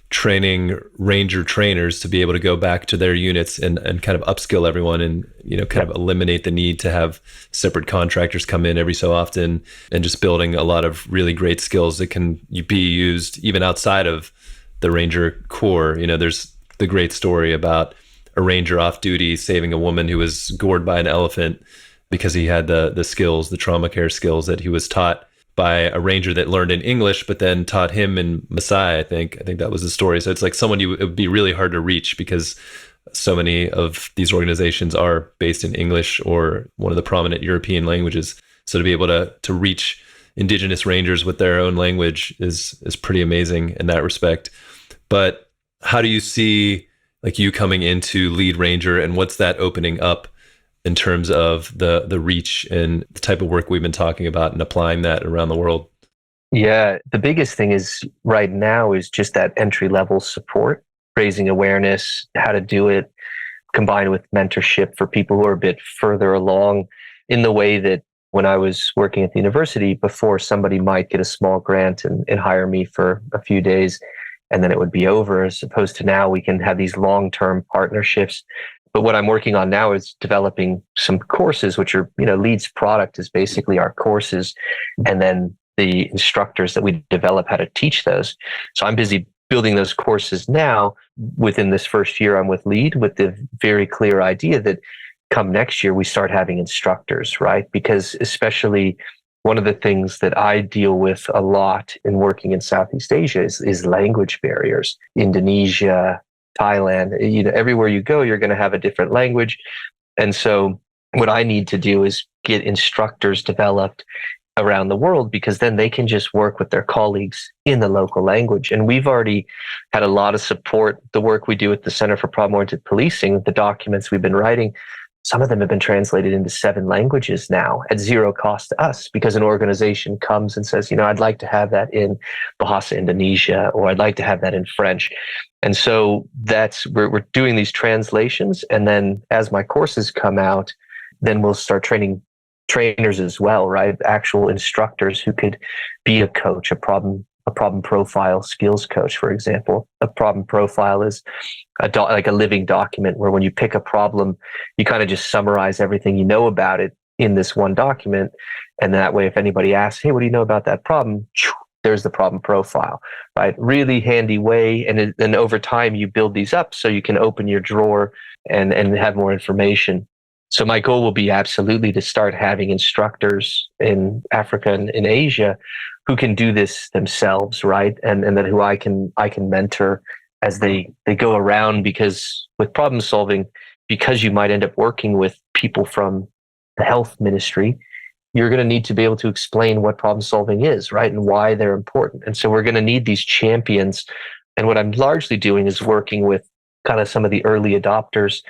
training ranger trainers to be able to go back to their units and kind of upskill everyone and kind of eliminate the need to have separate contractors come in every so often, and just building a lot of really great skills that can be used even outside of the ranger corps. There's the great story about a ranger off duty saving a woman who was gored by an elephant because he had the skills, the trauma care skills that he was taught by a ranger that learned in English, but then taught him in Maasai, I think that was the story. So it's like someone it would be really hard to reach because so many of these organizations are based in English or one of the prominent European languages. So to be able to reach indigenous rangers with their own language is pretty amazing in that respect. But how do you see like you coming into lead ranger, and what's that opening up in terms of the reach and the type of work we've been talking about and applying that around the world? Yeah, the biggest thing is right now is just that entry level support, raising awareness, how to do it, combined with mentorship for people who are a bit further along, in the way that when I was working at the university before, somebody might get a small grant and hire me for a few days and then it would be over, as opposed to now we can have these long-term partnerships. But what I'm working on now is developing some courses, which are, LEAD's product is basically our courses, and then the instructors that we develop how to teach those. So I'm busy building those courses now within this first year I'm with LEAD, with the very clear idea that come next year, we start having instructors, right? Because especially one of the things that I deal with a lot in working in Southeast Asia is language barriers. Indonesia, Thailand, everywhere you go, you're going to have a different language. And so what I need to do is get instructors developed around the world, because then they can just work with their colleagues in the local language. And we've already had a lot of support. The work we do at the Center for Problem-Oriented Policing, the documents we've been writing, some of them have been translated into 7 languages now at zero cost to us, because an organization comes and says, I'd like to have that in Bahasa Indonesia, or I'd like to have that in French. And so we're doing these translations. And then as my courses come out, then we'll start training trainers as well, right? Actual instructors who could be a coach, a problem profile skills coach, for example. A problem profile is like a living document where when you pick a problem, you kind of just summarize everything you know about it in this one document. And that way, if anybody asks, hey, what do you know about that problem? There's the problem profile, right? Really handy way. And then over time, you build these up so you can open your drawer and have more information. So my goal will be absolutely to start having instructors in Africa and in Asia who can do this themselves, right? And then who I can mentor as they go around, because with problem solving, because you might end up working with people from the health ministry, you're going to need to be able to explain what problem solving is, right? And why they're important. And so we're going to need these champions. And what I'm largely doing is working with kind of some of the early adopters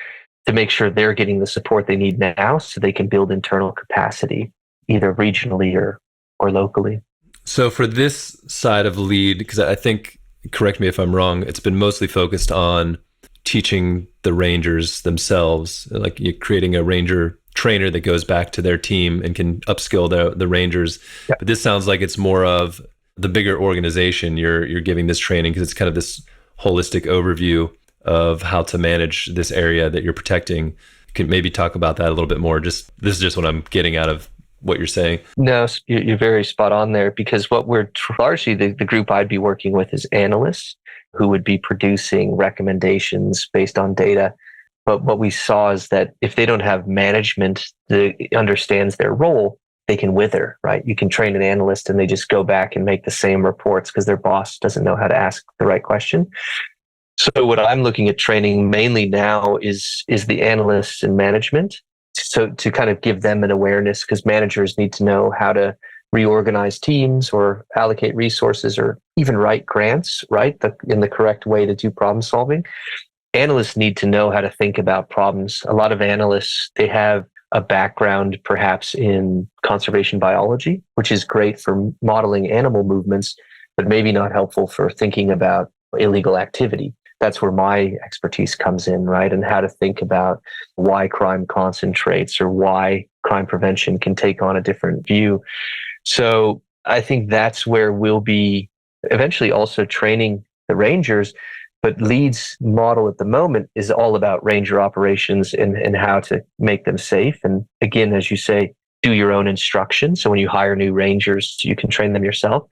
to make sure they're getting the support they need now so they can build internal capacity, either regionally or locally. So for this side of LEAD, because I think, correct me if I'm wrong, it's been mostly focused on teaching the rangers themselves, like you're creating a ranger trainer that goes back to their team and can upskill the rangers. Yep. But this sounds like it's more of the bigger organization you're giving this training, because it's kind of this holistic overview of how to manage this area that you're protecting. Can maybe talk about that a little bit more? This is just what I'm getting out of what you're saying. No, you're very spot on there, because what we're largely, the group I'd be working with is analysts who would be producing recommendations based on data. But what we saw is that if they don't have management that understands their role, they can wither, right? You can train an analyst and they just go back and make the same reports because their boss doesn't know how to ask the right question. So what I'm looking at training mainly now is the analysts and management. So to kind of give them an awareness, because managers need to know how to reorganize teams or allocate resources or even write grants, right? In the correct way to do problem solving. Analysts need to know how to think about problems. A lot of analysts, they have a background perhaps in conservation biology, which is great for modeling animal movements, but maybe not helpful for thinking about illegal activity. That's where my expertise comes in, right? And how to think about why crime concentrates or why crime prevention can take on a different view. So I think that's where we'll be eventually also training the rangers. But Lead's model at the moment is all about ranger operations and how to make them safe. And again, as you say, do your own instruction. So when you hire new rangers, you can train them yourself.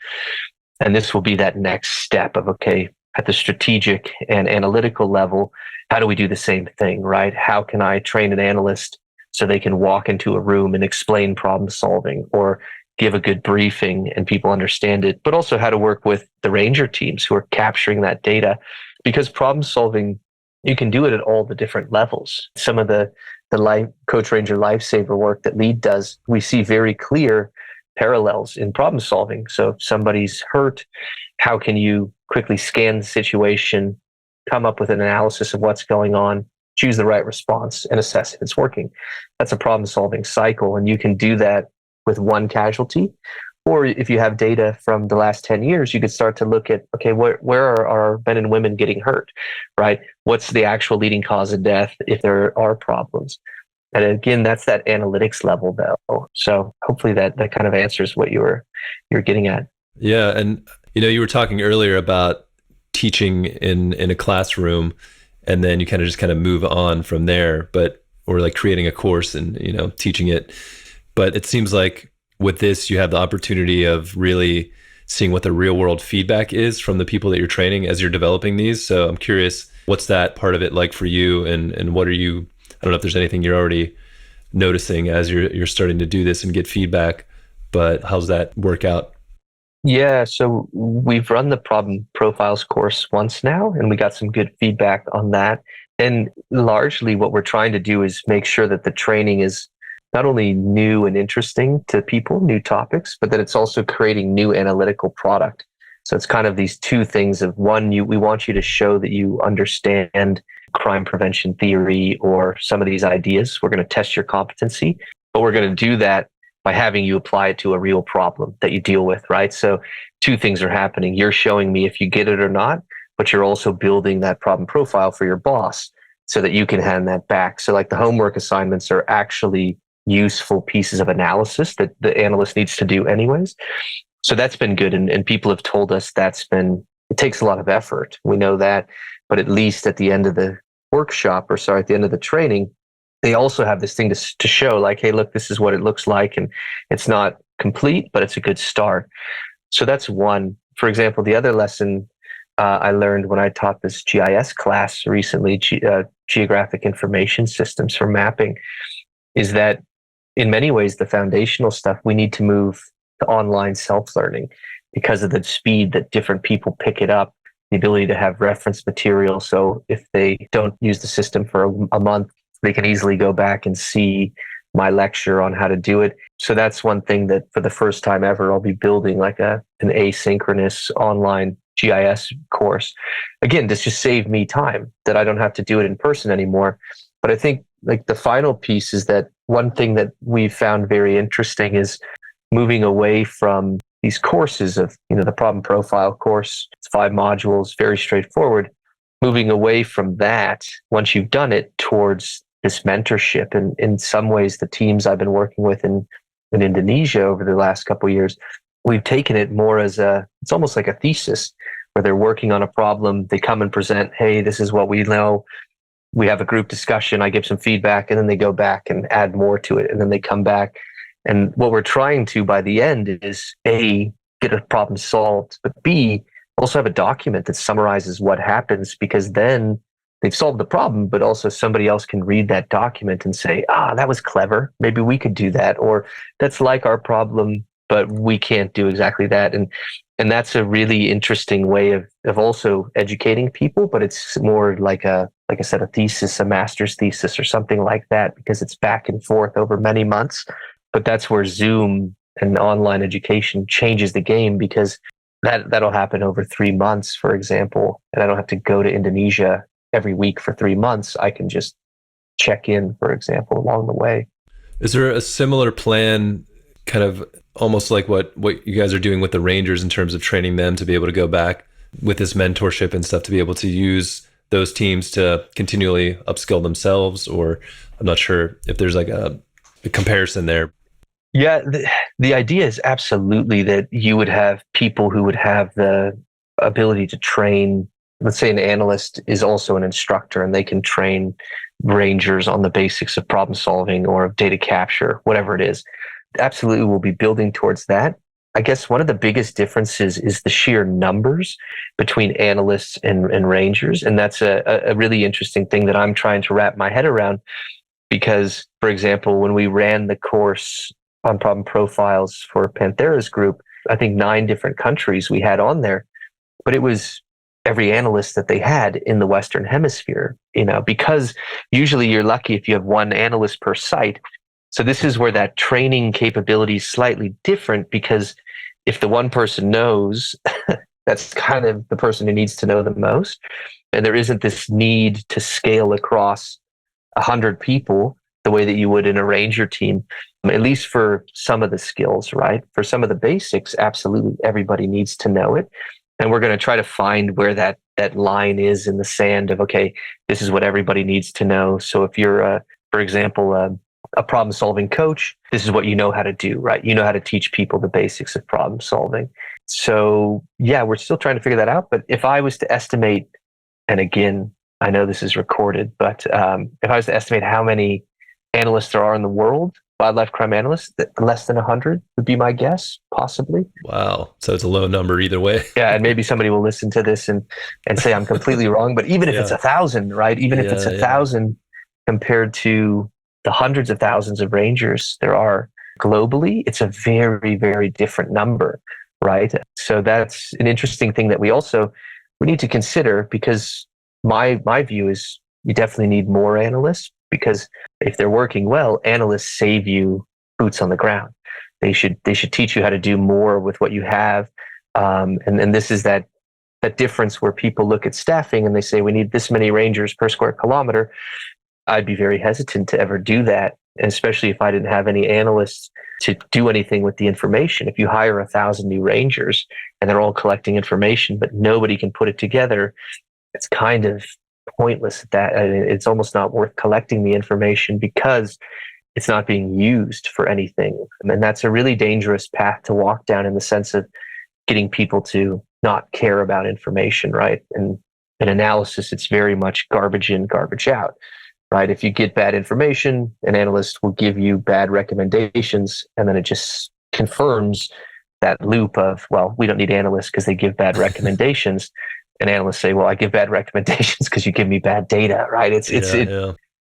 And this will be that next step of, okay, at the strategic and analytical level, how do we do the same thing, right? How can I train an analyst so they can walk into a room and explain problem solving or give a good briefing and people understand it, but also how to work with the ranger teams who are capturing that data. Because problem solving, you can do it at all the different levels. Some of the life coach ranger lifesaver work that Lead does, we see very clear parallels in problem solving. So if somebody's hurt, how can you quickly scan the situation, come up with an analysis of what's going on, choose the right response, and assess if it's working? That's a problem solving cycle. And you can do that with one casualty. Or if you have data from the last 10 years, you could start to look at, okay, where are our men and women getting hurt, right? What's the actual leading cause of death if there are problems? And again, that's that analytics level though. So hopefully that kind of answers what you're getting at. Yeah. And, you were talking earlier about teaching in a classroom, and then you kind of move on from there, or like creating a course and, teaching it. But it seems like with this, you have the opportunity of really seeing what the real world feedback is from the people that you're training as you're developing these. So I'm curious, what's that part of it like for you? And what are you, I don't know if there's anything you're already noticing as you're starting to do this and get feedback, but how's that work out? Yeah, so we've run the problem profiles course once now, and we got some good feedback on that. And largely what we're trying to do is make sure that the training is not only new and interesting to people, new topics, but that it's also creating new analytical product. So it's kind of these two things of one, we want you to show that you understand crime prevention theory or some of these ideas. We're going to test your competency, but we're going to do that by having you apply it to a real problem that you deal with, right? So two things are happening. You're showing me if you get it or not, but you're also building that problem profile for your boss so that you can hand that back. So like the homework assignments are actually useful pieces of analysis that the analyst needs to do anyways. So that's been good. And people have told us it takes a lot of effort. We know that, but at least at the end of the workshop at the end of the training, they also have this thing to show like, hey, look, this is what it looks like. And it's not complete, but it's a good start. So that's one. For example, the other lesson I learned when I taught this GIS class recently, Geographic Information Systems for mapping, is that in many ways, the foundational stuff, we need to move to online self-learning because of the speed that different people pick it up, the ability to have reference material. So if they don't use the system for a month, they can easily go back and see my lecture on how to do it. So that's one thing that for the first time ever, I'll be building like an asynchronous online GIS course. Again, this just saved me time that I don't have to do it in person anymore. But I think like the final piece is that one thing that we've found very interesting is moving away from these courses of, the problem profile course. It's 5 modules, very straightforward. Moving away from that, once you've done it, towards this mentorship. And in some ways, the teams I've been working with in Indonesia over the last couple of years, we've taken it more as it's almost like a thesis where they're working on a problem. They come and present, hey, this is what we know. We have a group discussion. I give some feedback, and then they go back and add more to it. And then they come back. And what we're trying to, by the end, is A, get a problem solved, but B, also have a document that summarizes what happens, because then they've solved the problem, but also somebody else can read that document and say, that was clever. Maybe we could do that. Or that's like our problem, but we can't do exactly that. And that's a really interesting way of also educating people, but it's more like like I said, a thesis, a master's thesis or something like that, because it's back and forth over many months. But that's where Zoom and online education changes the game, because that'll happen over 3 months, for example. And I don't have to go to Indonesia every week for 3 months. I can just check in, for example, along the way. Is there a similar plan, kind of almost like what you guys are doing with the Rangers in terms of training them to be able to go back with this mentorship and stuff, to be able to use those teams to continually upskill themselves? Or I'm not sure if there's like a comparison there. Yeah, the idea is absolutely that you would have people who would have the ability to train. Let's say an analyst is also an instructor, and they can train Rangers on the basics of problem solving or of data capture, whatever it is. Absolutely, we'll be building towards that. I guess one of the biggest differences is the sheer numbers between analysts and Rangers. And that's a really interesting thing that I'm trying to wrap my head around. Because, for example, when we ran the course on problem profiles for Panthera's group, I think 9 different countries we had on there, but it was every analyst that they had in the Western Hemisphere, because usually you're lucky if you have 1 analyst per site. So this is where that training capability is slightly different, because if the one person knows, that's kind of the person who needs to know the most. And there isn't this need to scale across 100 people the way that you would in a Ranger team, at least for some of the skills, right? For some of the basics, absolutely everybody needs to know it. And we're going to try to find where that line is in the sand of, okay, this is what everybody needs to know. So if you're, for example, a problem solving coach, this is what you know how to do, right? You know how to teach people the basics of problem solving. So yeah, we're still trying to figure that out. But if I was to estimate, and again, I know this is recorded, but if I was to estimate how many analysts there are in the world, wildlife crime analysts, less than 100 would be my guess, possibly. Wow. So it's a low number either way. Yeah, and maybe somebody will listen to this and say I'm completely wrong. But even if it's 1,000, right? Even if it's 1,000 compared to the hundreds of thousands of Rangers there are globally, it's a very, very different number, right? So that's an interesting thing that we need to consider, because my view is you definitely need more analysts, because if they're working well, analysts save you boots on the ground. They should teach you how to do more with what you have. And this is that difference where people look at staffing and they say, we need this many Rangers per square kilometer. I'd be very hesitant to ever do that, especially if I didn't have any analysts to do anything with the information. If you hire 1,000 new Rangers and they're all collecting information, but nobody can put it together, it's kind of pointless. It's almost not worth collecting the information, because it's not being used for anything. And that's a really dangerous path to walk down, in the sense of getting people to not care about information, right? And in analysis, it's very much garbage in, garbage out, right? If you get bad information, an analyst will give you bad recommendations, and then it just confirms that loop of, well, we don't need analysts because they give bad recommendations. And analysts say, well, I give bad recommendations because you give me bad data, right?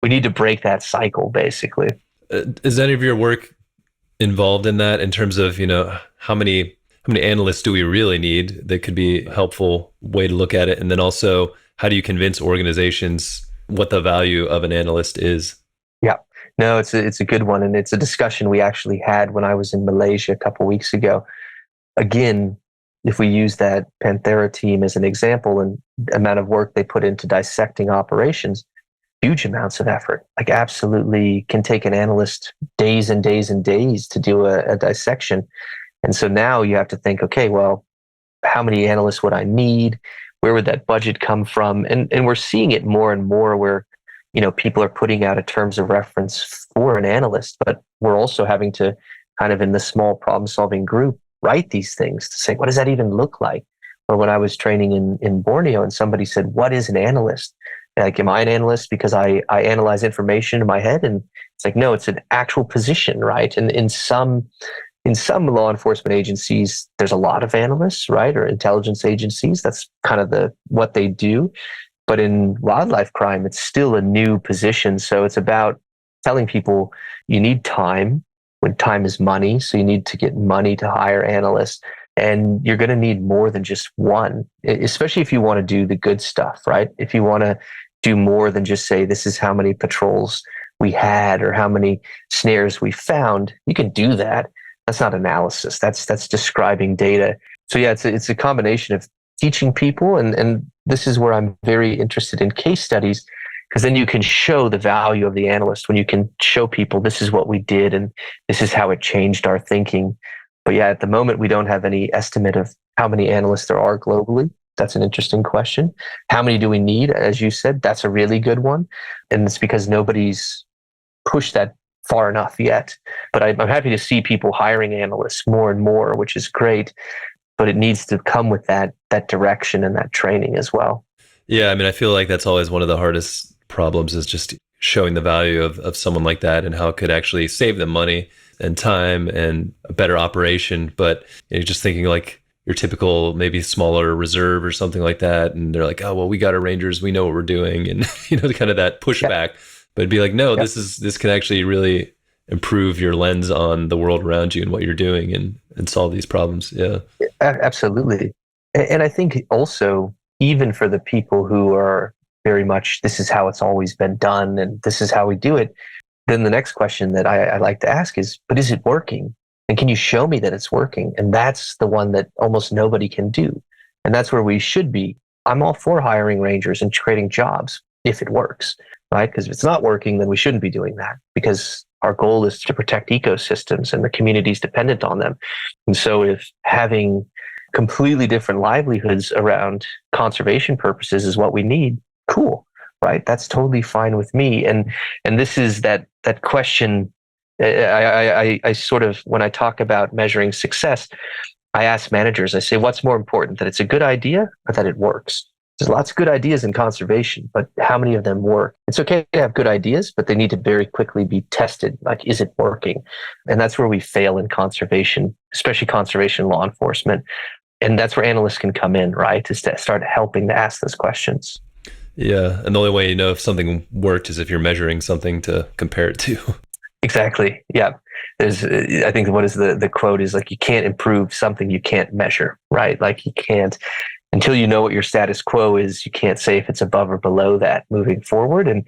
We need to break that cycle, basically. Is any of your work involved in that, in terms of, how many analysts do we really need? That could be a helpful way to look at it. And then also, how do you convince organizations what the value of an analyst is? Yeah, no, it's a good one. And it's a discussion we actually had when I was in Malaysia a couple of weeks ago. Again, if we use that Panthera team as an example, and the amount of work they put into dissecting operations, huge amounts of effort, like absolutely can take an analyst days and days and days to do a dissection. And so now you have to think, okay, well, how many analysts would I need? Where would that budget come from? And we're seeing it more and more where, people are putting out a terms of reference for an analyst, but we're also having to kind of, in the small problem solving group, write these things to say, what does that even look like? Or when I was training in Borneo and somebody said, what is an analyst? Like, am I an analyst because I analyze information in my head? And it's like, no, it's an actual position, right? And in some law enforcement agencies, there's a lot of analysts, right? Or intelligence agencies. That's kind of what they do. But in wildlife crime, it's still a new position. So it's about telling people you need time when time is money. So you need to get money to hire analysts. And you're going to need more than just one, especially if you want to do the good stuff, right? If you want to do more than just say, this is how many patrols we had or how many snares we found, you can do that. That's not analysis. That's describing data. So yeah, it's a combination of teaching people, and this is where I'm very interested in case studies, because then you can show the value of the analyst when you can show people this is what we did and this is how it changed our thinking. But yeah, at the moment, we don't have any estimate of how many analysts there are globally. That's an interesting question. How many do we need? As you said, that's a really good one. And it's because nobody's pushed that far enough yet. But I'm happy to see people hiring analysts more and more, which is great. But it needs to come with that direction and that training as well. Yeah, I mean, I feel like that's always one of the hardest problems is just showing the value of someone like that and how it could actually save them money and time and a better operation. But you're just thinking like your typical maybe smaller reserve or something like that. And they're like, oh, well, we got our Rangers, we know what we're doing. And, kind of that pushback. Yeah. But it'd be like, no, this can actually really improve your lens on the world around you and what you're doing and solve these problems. Yeah. Absolutely. And I think also, even for the people who are very much, this is how it's always been done and this is how we do it, then the next question that I like to ask is, but is it working? And can you show me that it's working? And that's the one that almost nobody can do. And that's where we should be. I'm all for hiring Rangers and creating jobs if it works, right? Because if it's not working, then we shouldn't be doing that, because our goal is to protect ecosystems and the communities dependent on them. And so if having completely different livelihoods around conservation purposes is what we need, cool, right? That's totally fine with me. And this is that question. I sort of, when I talk about measuring success, I ask managers, I say, what's more important, that it's a good idea or that it works? There's lots of good ideas in conservation, but how many of them work? It's okay to have good ideas, but they need to very quickly be tested. Like, is it working? And that's where we fail in conservation, especially conservation law enforcement. And that's where analysts can come in, right? Is to start helping to ask those questions. Yeah. And the only way you know if something worked is if you're measuring something to compare it to. Exactly. Yeah. There's, I think what is the quote is like, you can't improve something you can't measure, right? Like you can't, until you know what your status quo is, you can't say if it's above or below that moving forward. And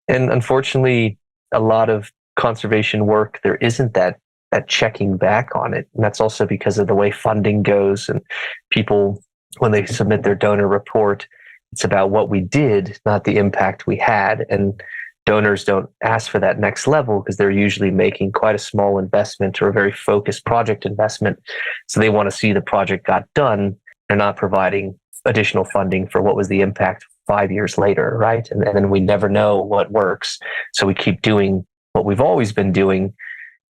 unfortunately, a lot of conservation work, there isn't that checking back on it. And that's also because of the way funding goes, and people, when they submit their donor report, it's about what we did, not the impact we had. And donors don't ask for that next level because they're usually making quite a small investment or a very focused project investment. So they want to see the project got done. They're not providing additional funding for what was the impact 5 years later, right? And then we never know what works. So we keep doing what we've always been doing,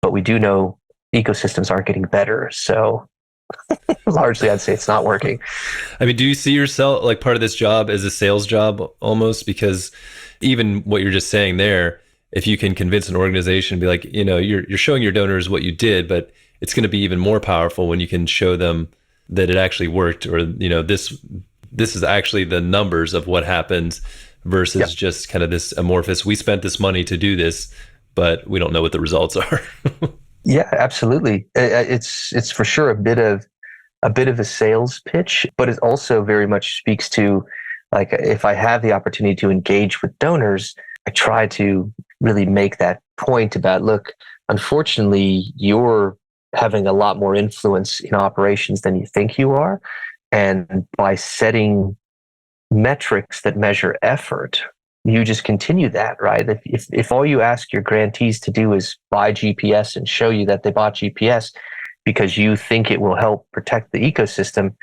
but we do know ecosystems aren't getting better. So largely, I'd say it's not working. I mean, do you see yourself like part of this job as a sales job almost? Because even what you're just saying there, if you can convince an organization, be like, you're showing your donors what you did, but it's going to be even more powerful when you can show them that it actually worked, or this is actually the numbers of what happened versus just kind of this amorphous, we spent this money to do this, but we don't know what the results are. Yeah, absolutely. It's for sure a bit of a sales pitch, but it also very much speaks to, like, if I have the opportunity to engage with donors, I try to really make that point about, look, unfortunately, you're having a lot more influence in operations than you think you are. And by setting metrics that measure effort, you just continue that, right? If all you ask your grantees to do is buy GPS and show you that they bought GPS because you think it will help protect the ecosystem,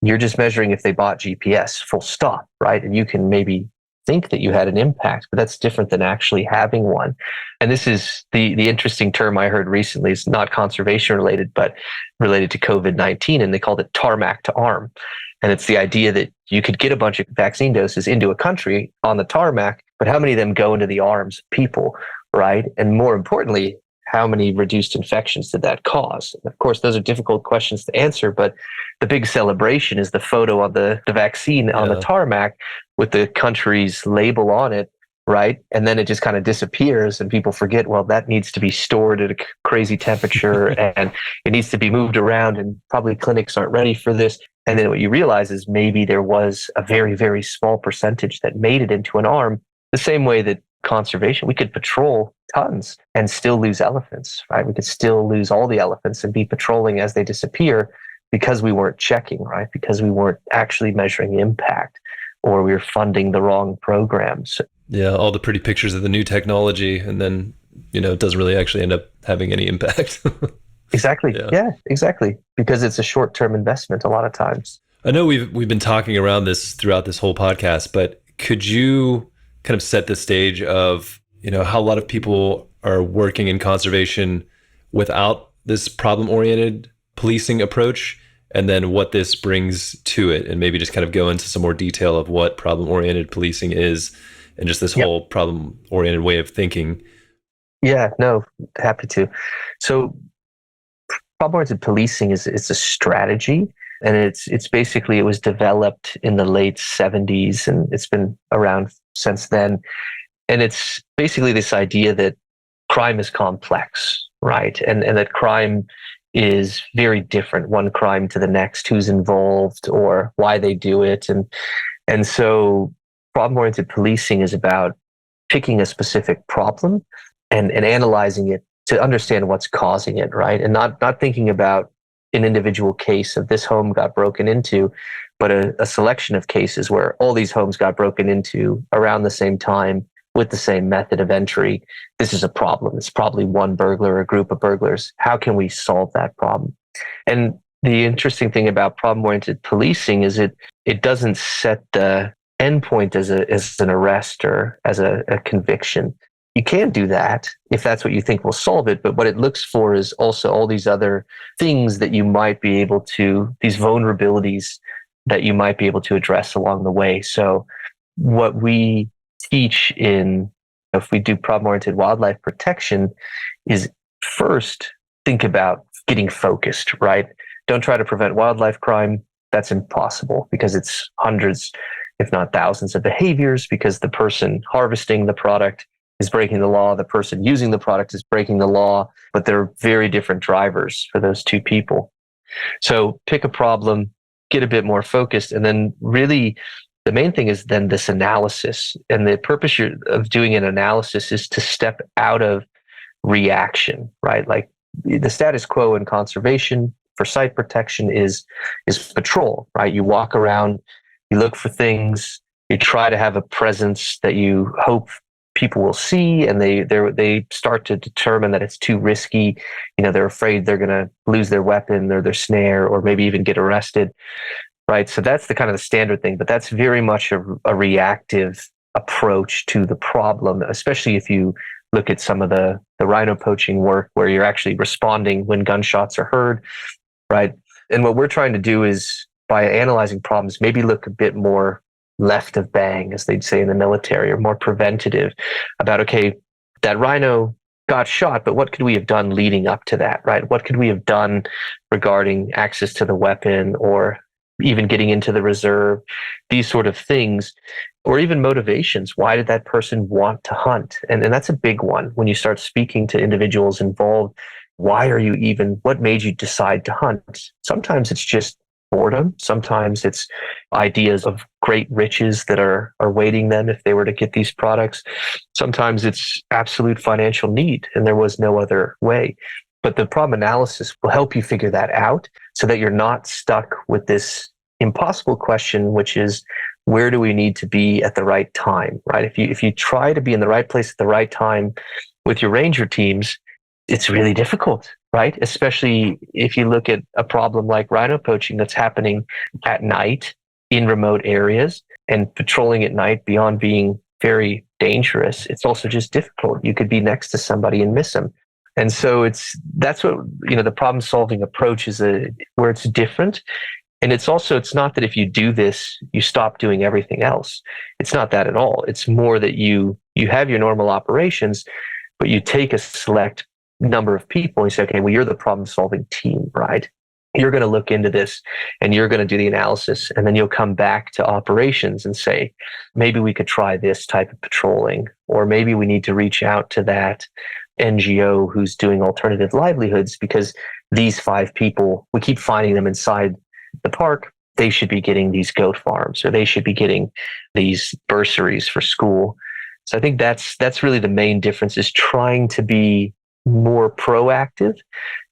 you're just measuring if they bought GPS, full stop, right? And you can maybe think that you had an impact, but that's different than actually having one. And this is the interesting term I heard recently. It's not conservation related, but related to COVID-19, and they called it tarmac to arm. And it's the idea that you could get a bunch of vaccine doses into a country on the tarmac, but how many of them go into the arms of people, right? And more importantly, how many reduced infections did that cause? And of course, those are difficult questions to answer, but the big celebration is the photo of the vaccine on the tarmac with the country's label on it, right? And then it just kind of disappears and people forget, well, that needs to be stored at a crazy temperature and it needs to be moved around, and probably clinics aren't ready for this. And then what you realize is maybe there was a very, very small percentage that made it into an arm, the same way that conservation, we could patrol tons and still lose elephants, right? We could still lose all the elephants and be patrolling as they disappear because we weren't checking, right? Because we weren't actually measuring impact, or we were funding the wrong programs. Yeah, all the pretty pictures of the new technology, and then, it doesn't really actually end up having any impact. Exactly. Yeah, exactly. Because it's a short-term investment a lot of times. I know we've been talking around this throughout this whole podcast, but could you kind of set the stage of, how a lot of people are working in conservation without this problem-oriented policing approach, and then what this brings to it, and maybe just kind of go into some more detail of what problem-oriented policing is and just this whole problem-oriented way of thinking? Yeah, no, happy to. So problem-oriented policing is a strategy, and it's basically, it was developed in the late 70s and it's been around since then. And it's basically this idea that crime is complex, right? And that crime is very different, one crime to the next, who's involved or why they do it. And so problem-oriented policing is about picking a specific problem and analyzing it to understand what's causing it, right? And not thinking about an individual case of this home got broken into, but a selection of cases where all these homes got broken into around the same time with the same method of entry. This is a problem. It's probably one burglar or a group of burglars. How can we solve that problem? And the interesting thing about problem-oriented policing is it doesn't set the endpoint as an arrest or as a conviction. You can do that if that's what you think will solve it, but what it looks for is also all these other things that you might be able to, these vulnerabilities that you might be able to address along the way. So what we teach if we do problem-oriented wildlife protection is first think about getting focused, right? Don't try to prevent wildlife crime. That's impossible because it's hundreds, if not thousands of behaviors, because the person harvesting the product is breaking the law. The person using the product is breaking the law, but they're very different drivers for those two people. So pick a problem, get a bit more focused, and then really the main thing is then this analysis. And the purpose of doing an analysis is to step out of reaction, right? Like the status quo in conservation for site protection is patrol, right? You walk around, you look for things, you try to have a presence that you hope people will see, and they start to determine that it's too risky. They're afraid they're going to lose their weapon or their snare, or maybe even get arrested, right? So that's the kind of the standard thing, but that's very much a reactive approach to the problem, especially if you look at some of the rhino poaching work where you're actually responding when gunshots are heard, right? And what we're trying to do is, by analyzing problems, maybe look a bit more left of bang, as they'd say in the military, or more preventative about, okay, that rhino got shot, but what could we have done leading up to that, right? What could we have done regarding access to the weapon, or even getting into the reserve, these sort of things, or even motivations. Why did that person want to hunt? And that's a big one when you start speaking to individuals involved. What made you decide to hunt? Sometimes it's just boredom. Sometimes it's ideas of great riches that are awaiting them if they were to get these products. Sometimes it's absolute financial need and there was no other way. But the problem analysis will help you figure that out so that you're not stuck with this impossible question, which is, where do we need to be at the right time, right? If you try to be in the right place at the right time with your ranger teams, it's really difficult, right? Especially if you look at a problem like rhino poaching that's happening at night in remote areas, and patrolling at night, beyond being very dangerous, it's also just difficult. You could be next to somebody and miss them. And so that's what, the problem solving approach is, where it's different. And it's not that if you do this, you stop doing everything else. It's not that at all. It's more that you have your normal operations, but you take a select number of people. You say, okay, well, you're the problem solving team, right? You're going to look into this and you're going to do the analysis. And then you'll come back to operations and say, maybe we could try this type of patrolling, or maybe we need to reach out to that NGO who's doing alternative livelihoods, because these 5 people, we keep finding them inside the park. They should be getting these goat farms, or they should be getting these bursaries for school. So I think that's really the main difference, is trying to be more proactive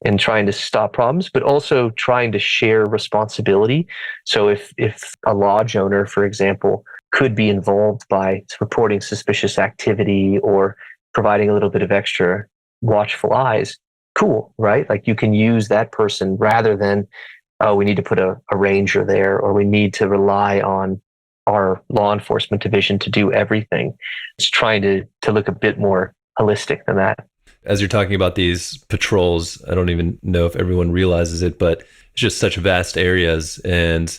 and trying to stop problems, but also trying to share responsibility. So if a lodge owner, for example, could be involved by reporting suspicious activity or providing a little bit of extra watchful eyes, cool, right? Like you can use that person rather than, oh, we need to put a ranger there, or we need to rely on our law enforcement division to do everything. It's trying to look a bit more holistic than that. As you're talking about these patrols, I don't even know if everyone realizes it, but it's just such vast areas. And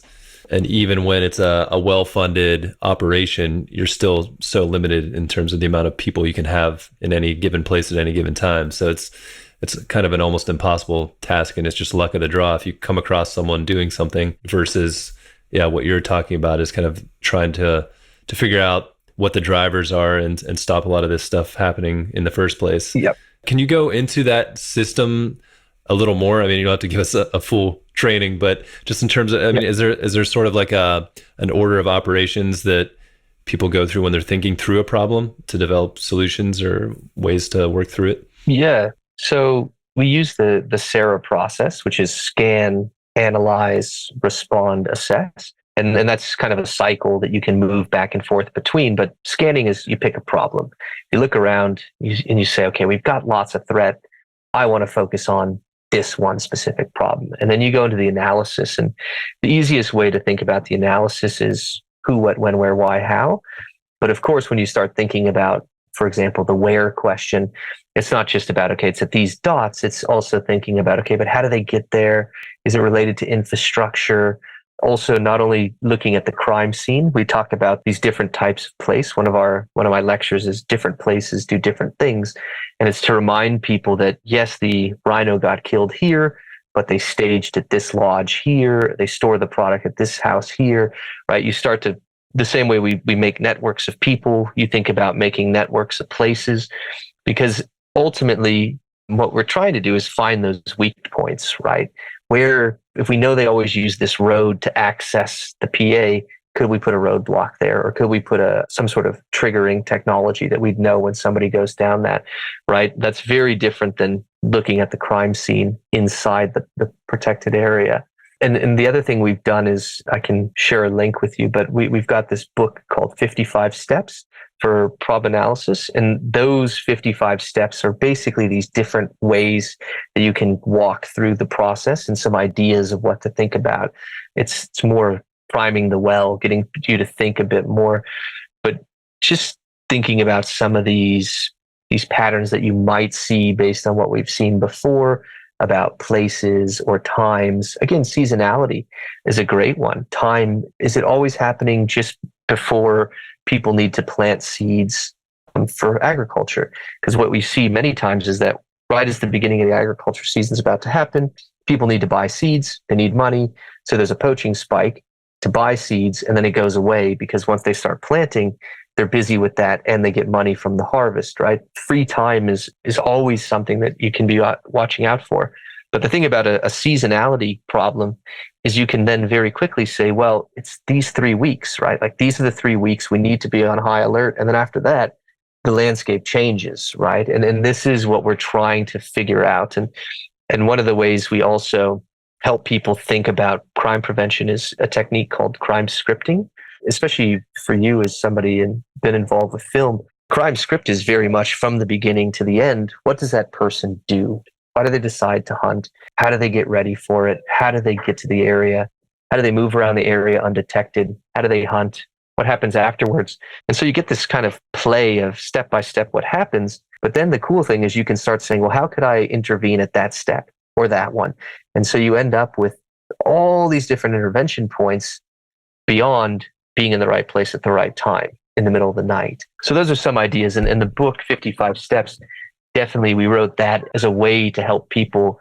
even when it's a well-funded operation, you're still so limited in terms of the amount of people you can have in any given place at any given time. So it's kind of an almost impossible task, and it's just luck of the draw if you come across someone doing something versus, what you're talking about is kind of trying to figure out what the drivers are and stop a lot of this stuff happening in the first place. Yep. Can you go into that system a little more? I mean, you don't have to give us a full training, but just in terms of, I mean, is there sort of like an order of operations that people go through when they're thinking through a problem to develop solutions or ways to work through it? Yeah. So we use the SARA process, which is scan, analyze, respond, assess. And that's kind of a cycle that you can move back and forth between. But scanning is, you pick a problem. You look around and you say, okay, we've got lots of threat. I want to focus on this one specific problem. And then you go into the analysis. And the easiest way to think about the analysis is who, what, when, where, why, how. But of course, when you start thinking about, for example, the where question, it's not just about, okay, it's at these dots. It's also thinking about, okay, but how do they get there? Is it related to infrastructure? Also, not only looking at the crime scene, we talk about these different types of place. One of my lectures is different places do different things. And it's to remind people that, yes, the rhino got killed here, but they staged at this lodge here. They store the product at this house here, right? You start to, the same way we make networks of people, you think about making networks of places, because ultimately what we're trying to do is find those weak points, right? Where, if we know they always use this road to access the PA, could we put a roadblock there, or could we put some sort of triggering technology that we'd know when somebody goes down that, right? That's very different than looking at the crime scene inside the protected area. And the other thing we've done is, I can share a link with you, but we've got this book called 55 Steps for Prob Analysis. And those 55 steps are basically these different ways that you can walk through the process and some ideas of what to think about. It's more priming the well, getting you to think a bit more, but just thinking about some of these patterns that you might see based on what we've seen before about places or times. Again, seasonality is a great one. Time, is it always happening just before people need to plant seeds for agriculture? Because what we see many times is that right as the beginning of the agriculture season is about to happen, people need to buy seeds, they need money. So there's a poaching spike to buy seeds, and then it goes away because once they start planting, they're busy with that and they get money from the harvest, right? Free time is always something that you can be watching out for. But the thing about a seasonality problem is you can then very quickly say, well, it's these 3 weeks, right? Like these are the 3 weeks we need to be on high alert. And then after that, the landscape changes, right? And this is what we're trying to figure out. And one of the ways we also help people think about crime prevention is a technique called crime scripting. Especially for you as somebody and been involved with film, crime script is very much from the beginning to the end. What does that person do? Why do they decide to hunt? How do they get ready for it? How do they get to the area? How do they move around the area undetected? How do they hunt? What happens afterwards? And so you get this kind of play of step by step what happens. But then the cool thing is you can start saying, well, how could I intervene at that step or that one? And so you end up with all these different intervention points beyond being in the right place at the right time in the middle of the night. So those are some ideas. And in the book, 55 Steps, definitely we wrote that as a way to help people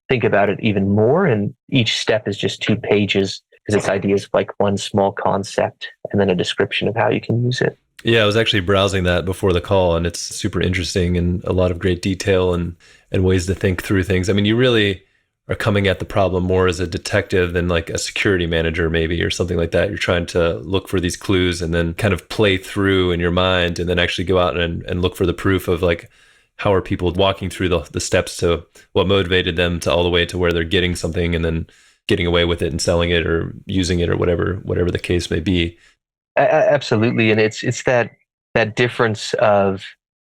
think about it even more. And each step is just 2 pages because it's ideas like one small concept and then a description of how you can use it. Yeah, I was actually browsing that before the call, and it's super interesting and a lot of great detail and ways to think through things. I mean, you really are coming at the problem more as a detective than like a security manager, maybe, or something like that. You're trying to look for these clues and then kind of play through in your mind and then actually go out and look for the proof of like, how are people walking through the steps to what motivated them to all the way to where they're getting something and then getting away with it and selling it or using it or whatever the case may be. Absolutely, and it's that difference of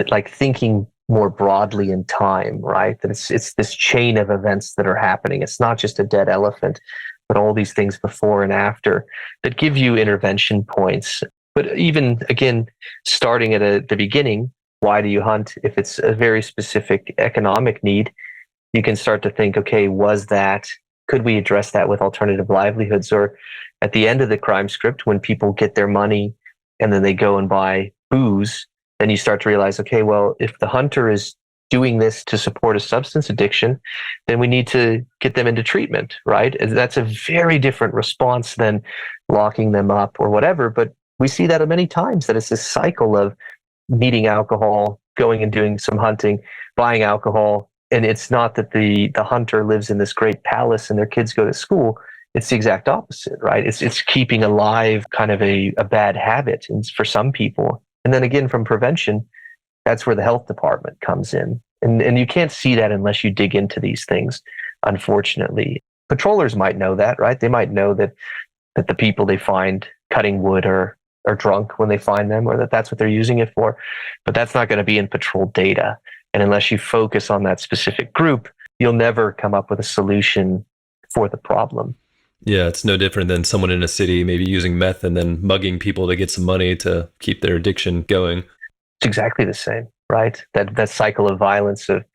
like thinking more broadly in time, right? That it's this chain of events that are happening. It's not just a dead elephant, but all these things before and after that give you intervention points. But even again, starting at the beginning, why do you hunt? If it's a very specific economic need, you can start to think, okay, could we address that with alternative livelihoods? Or at the end of the crime script, when people get their money and then they go and buy booze, then you start to realize, okay, well, if the hunter is doing this to support a substance addiction, then we need to get them into treatment, right? And that's a very different response than locking them up or whatever. But we see that many times, that it's this cycle of needing alcohol, going and doing some hunting, buying alcohol. And it's not that the hunter lives in this great palace and their kids go to school. It's the exact opposite, right? It's keeping alive kind of a bad habit for some people. And then again, from prevention, that's where the health department comes in. And you can't see that unless you dig into these things, unfortunately. Patrollers might know that, right? They might know that the people they find cutting wood are drunk when they find them, or that's what they're using it for. But that's not going to be in patrol data. And unless you focus on that specific group, you'll never come up with a solution for the problem. Yeah, it's no different than someone in a city maybe using meth and then mugging people to get some money to keep their addiction going. It's exactly the same, right? That cycle of violence of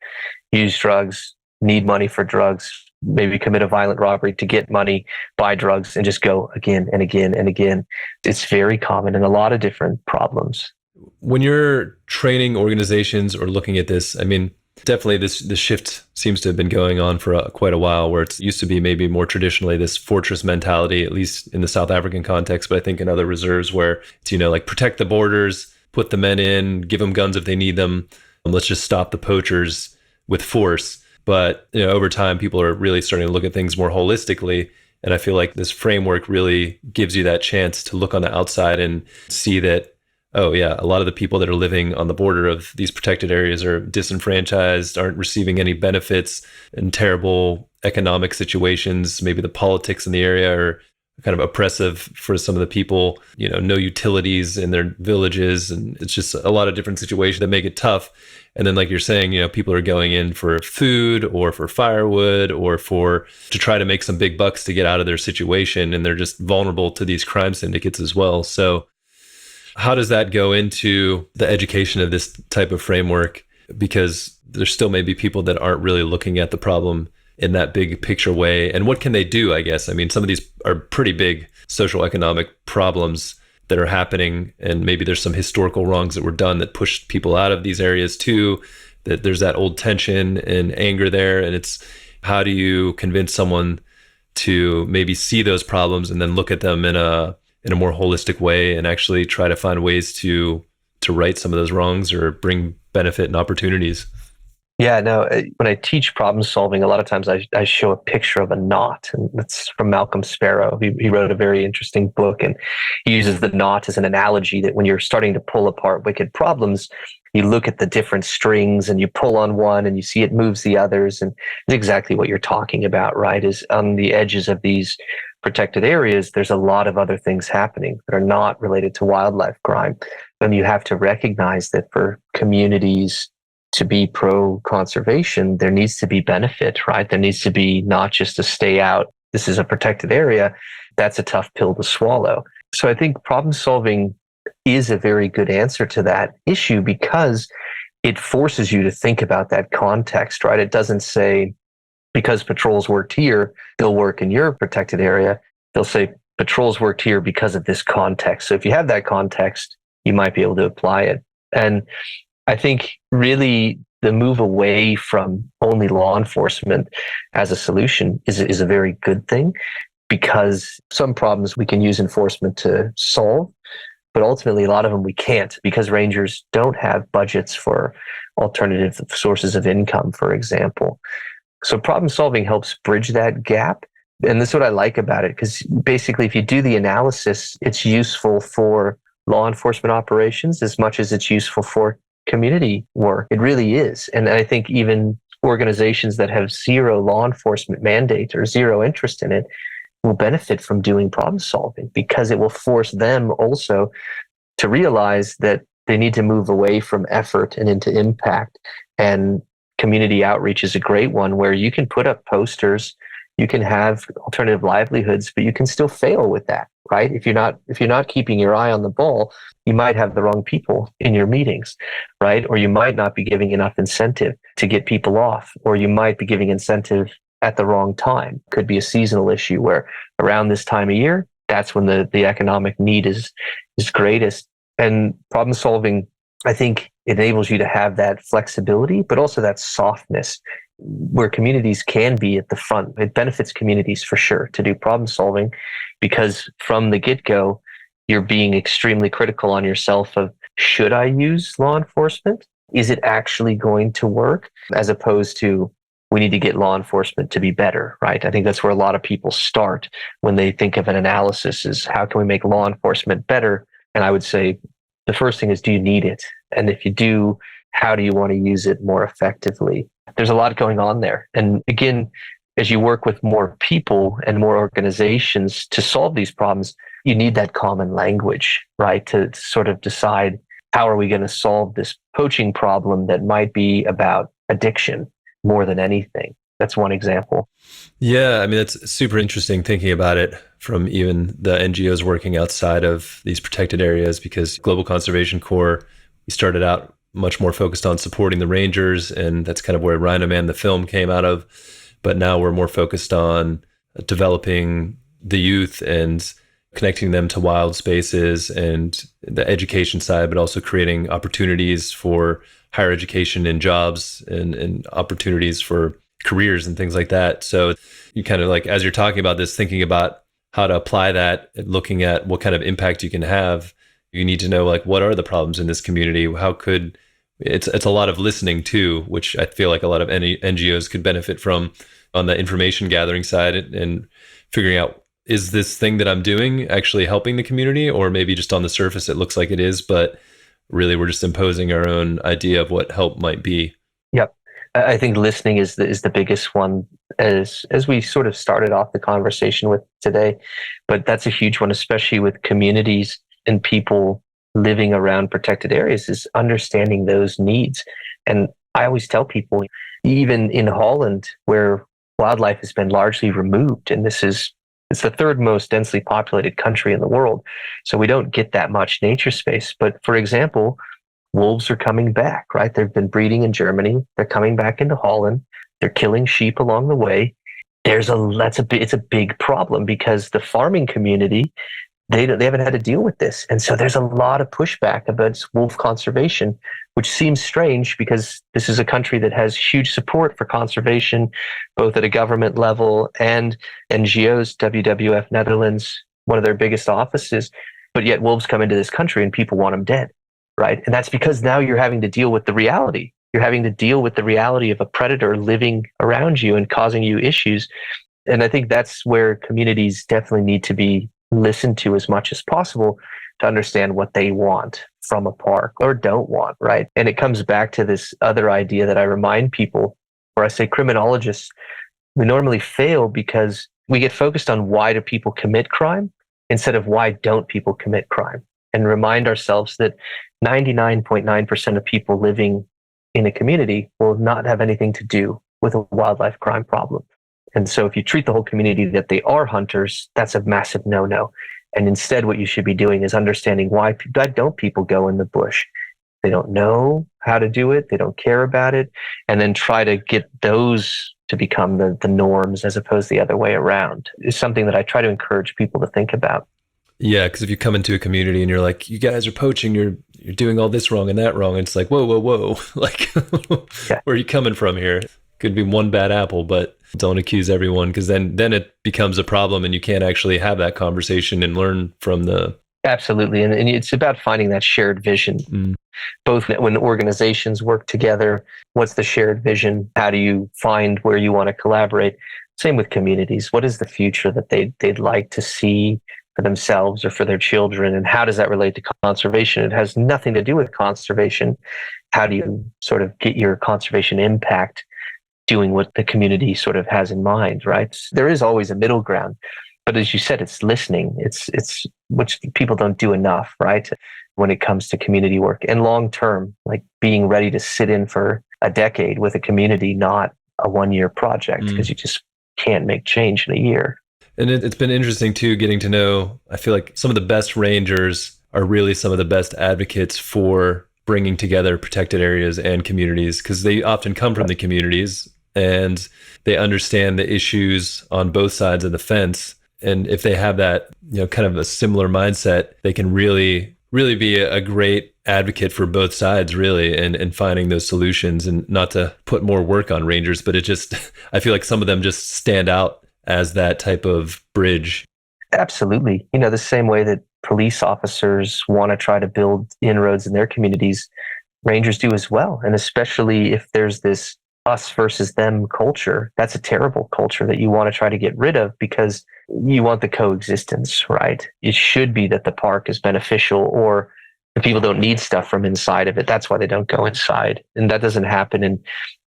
use drugs, need money for drugs, maybe commit a violent robbery to get money, buy drugs, and just go again and again and again. It's very common in a lot of different problems. When you're training organizations or looking at this, I mean, definitely this shift seems to have been going on for quite a while, where it used to be maybe more traditionally this fortress mentality, at least in the South African context, but I think in other reserves where it's, like protect the borders, put the men in, give them guns if they need them. Let's just stop the poachers with force. But over time, people are really starting to look at things more holistically. And I feel like this framework really gives you that chance to look on the outside and see that, oh yeah, a lot of the people that are living on the border of these protected areas are disenfranchised, aren't receiving any benefits, in terrible economic situations. Maybe the politics in the area are kind of oppressive for some of the people, no utilities in their villages. And it's just a lot of different situations that make it tough. And then like you're saying, people are going in for food or for firewood or to try to make some big bucks to get out of their situation. And they're just vulnerable to these crime syndicates as well. So how does that go into the education of this type of framework? Because there still may be people that aren't really looking at the problem in that big picture way. And what can they do, I guess? I mean, some of these are pretty big social economic problems that are happening. And maybe there's some historical wrongs that were done that pushed people out of these areas too, that there's that old tension and anger there. And it's, how do you convince someone to maybe see those problems and then look at them in a more holistic way and actually try to find ways to right some of those wrongs or bring benefit and opportunities? Yeah, no, when I teach problem solving, a lot of times I show a picture of a knot, and that's from Malcolm Sparrow. He wrote a very interesting book, and he uses the knot as an analogy that when you're starting to pull apart wicked problems, you look at the different strings and you pull on one and you see it moves the others. And it's exactly what you're talking about, right? Is on the edges of these protected areas, there's a lot of other things happening that are not related to wildlife crime. And you have to recognize that for communities to be pro-conservation, there needs to be benefit, right? There needs to be not just a stay out, this is a protected area. That's a tough pill to swallow. So I think problem solving is a very good answer to that issue because it forces you to think about that context, right? It doesn't say, because patrols worked here, they'll work in your protected area. They'll say patrols worked here because of this context. So if you have that context, you might be able to apply it. And I think really the move away from only law enforcement as a solution is a very good thing, because some problems we can use enforcement to solve, but ultimately a lot of them we can't, because rangers don't have budgets for alternative sources of income, for example. So problem solving helps bridge that gap. And that's what I like about it, because basically if you do the analysis, it's useful for law enforcement operations as much as it's useful for community work. It really is. And I think even organizations that have zero law enforcement mandate or zero interest in it will benefit from doing problem solving, because it will force them also to realize that they need to move away from effort and into impact. And community outreach is a great one, where you can put up posters, you can have alternative livelihoods, but you can still fail with that, right? If you're not keeping your eye on the ball, you might have the wrong people in your meetings, right? Or you might not be giving enough incentive to get people off, or you might be giving incentive at the wrong time. Could be a seasonal issue where around this time of year, that's when the economic need is greatest. And problem solving, I think, enables you to have that flexibility, but also that softness where communities can be at the front. It benefits communities for sure to do problem solving, because from the get-go, you're being extremely critical on yourself of, should I use law enforcement? Is it actually going to work? As opposed to, we need to get law enforcement to be better, right? I think that's where a lot of people start when they think of an analysis, is how can we make law enforcement better? And I would say the first thing is, do you need it? And if you do, how do you want to use it more effectively? There's a lot going on there. And again, as you work with more people and more organizations to solve these problems, you need that common language, right? To sort of decide, how are we going to solve this poaching problem that might be about addiction more than anything? That's one example. Yeah, I mean, that's super interesting thinking about it from even the NGOs working outside of these protected areas, because Global Conservation Corps, we started out much more focused on supporting the rangers, and that's kind of where Rhino Man, the film, came out of. But now we're more focused on developing the youth and connecting them to wild spaces and the education side, but also creating opportunities for higher education and jobs and opportunities for careers and things like that. So you kind of, like, as you're talking about this, thinking about how to apply that, looking at what kind of impact you can have, you need to know, like, what are the problems in this community? How could, it's a lot of listening too, which I feel like a lot of NGOs could benefit from on the information gathering side, and figuring out, is this thing that I'm doing actually helping the community? Or maybe just on the surface it looks like it is, but really we're just imposing our own idea of what help might be. Yep. I think listening is the biggest one, as we sort of started off the conversation with today. But that's a huge one, especially with communities and people living around protected areas, is understanding those needs. And I always tell people, even in Holland, where wildlife has been largely removed, and it's the third most densely populated country in the world, so we don't get that much nature space. But for example, wolves are coming back, right? They've been breeding in Germany. They're coming back into Holland. They're killing sheep along the way. It's a big problem, because the farming community, they haven't had to deal with this. And so there's a lot of pushback about wolf conservation, which seems strange, because this is a country that has huge support for conservation, both at a government level and NGOs, WWF Netherlands, one of their biggest offices. But yet wolves come into this country and people want them dead, right? And that's because now you're having to deal with the reality. You're having to deal with the reality of a predator living around you and causing you issues. And I think that's where communities definitely need to be listened to as much as possible, to understand what they want from a park or don't want, right? And it comes back to this other idea that I remind people, where I say criminologists, we normally fail because we get focused on, why do people commit crime, instead of why don't people commit crime, and remind ourselves that 99.9% of people living in a community will not have anything to do with a wildlife crime problem. And so if you treat the whole community that they are hunters, that's a massive no-no. And instead, what you should be doing is understanding, why don't people go in the bush? They don't know how to do it. They don't care about it. And then try to get those to become the norms, as opposed to the other way around, is something that I try to encourage people to think about. Yeah, because if you come into a community and you're like, you guys are poaching, you're you're doing all this wrong and that wrong. And it's like, whoa, whoa, whoa. Like, Yeah. where are you coming from here? Could be one bad apple, but don't accuse everyone, because then it becomes a problem and you can't actually have that conversation and learn from the... Absolutely. And it's about finding that shared vision, both when organizations work together. What's the shared vision? How do you find where you want to collaborate? Same with communities. What is the future that they'd like to see for themselves or for their children? And how does that relate to conservation? It has nothing to do with conservation. How do you sort of get your conservation impact doing what the community sort of has in mind, right? There is always a middle ground. But as you said, it's listening. It's which people don't do enough, right? When it comes to community work and long term, like being ready to sit in for a decade with a community, not a 1-year project, because you just can't make change in a year. And it's been interesting too, getting to know, I feel like some of the best rangers are really some of the best advocates for bringing together protected areas and communities, because they often come from the communities and they understand the issues on both sides of the fence. And if they have that, kind of a similar mindset, they can really, really be a great advocate for both sides, really, and finding those solutions. And not to put more work on rangers, but I feel like some of them just stand out as that type of bridge. Absolutely. The same way that police officers want to try to build inroads in their communities, rangers do as well. And especially if there's this us versus them culture, that's a terrible culture that you want to try to get rid of, because you want the coexistence, right? It should be that the park is beneficial, or if people don't need stuff from inside of it, that's why they don't go inside. And that doesn't happen. And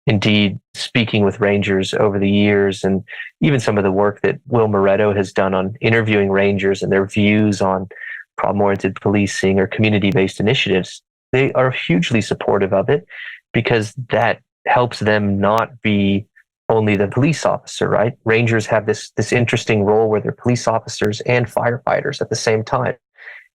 indeed, speaking with rangers over the years, and even some of the work that Will Moretto has done on interviewing rangers and their views on problem-oriented policing or community-based initiatives, they are hugely supportive of it, because that helps them not be only the police officer, right? Rangers have this interesting role where they're police officers and firefighters at the same time.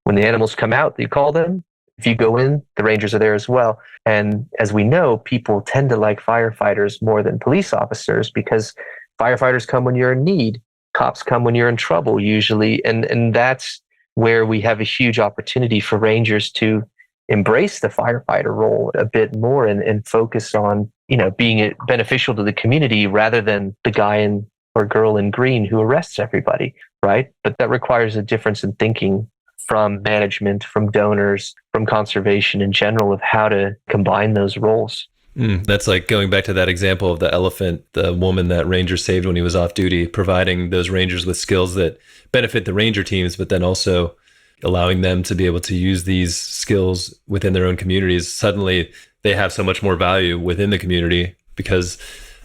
When the animals come out, you call them. If you go in, the rangers are there as well. And as we know, people tend to like firefighters more than police officers, because firefighters come when you're in need. Cops come when you're in trouble, usually. And that's where we have a huge opportunity for rangers to embrace the firefighter role a bit more and focus on, being beneficial to the community rather than the guy or girl in green who arrests everybody, right? But that requires a difference in thinking from management, from donors, from conservation in general, of how to combine those roles. That's like going back to that example of the elephant, the woman that ranger saved when he was off duty, providing those rangers with skills that benefit the ranger teams, but then also allowing them to be able to use these skills within their own communities. Suddenly they have so much more value within the community, because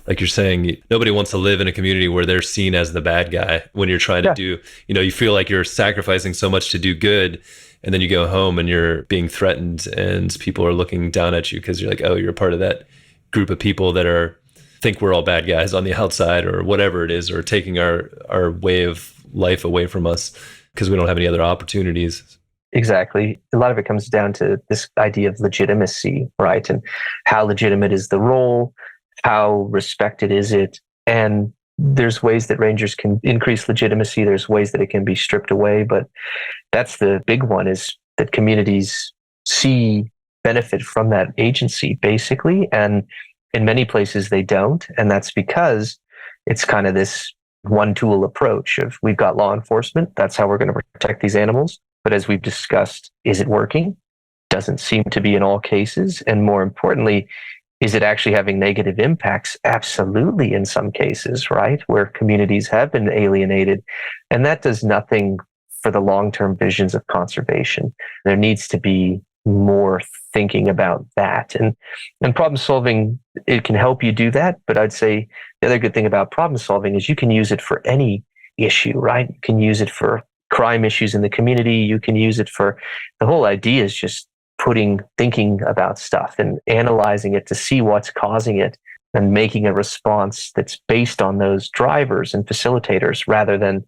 like you're saying, nobody wants to live in a community where they're seen as the bad guy when you're trying to do, you feel like you're sacrificing so much to do good. And then you go home and you're being threatened and people are looking down at you because you're like, oh, you're part of that group of people that think we're all bad guys on the outside, or whatever it is, or taking our way of life away from us because we don't have any other opportunities. Exactly. A lot of it comes down to this idea of legitimacy, right? And how legitimate is the role? How respected is it? And there's ways that rangers can increase legitimacy. There's ways that it can be stripped away. But that's the big one, is that communities see benefit from that agency, basically. And in many places they don't. And that's because it's kind of this one tool approach of, we've got law enforcement. That's how we're going to protect these animals. But as we've discussed, is it working? Doesn't seem to be in all cases. And more importantly, is it actually having negative impacts? Absolutely, in some cases, right? Where communities have been alienated. And that does nothing for the long-term visions of conservation. There needs to be more thinking about that. And problem solving, it can help you do that. But I'd say the other good thing about problem solving is you can use it for any issue, right? You can use it for crime issues in the community. You can use it for, the whole idea is just thinking about stuff and analyzing it to see what's causing it and making a response that's based on those drivers and facilitators, rather than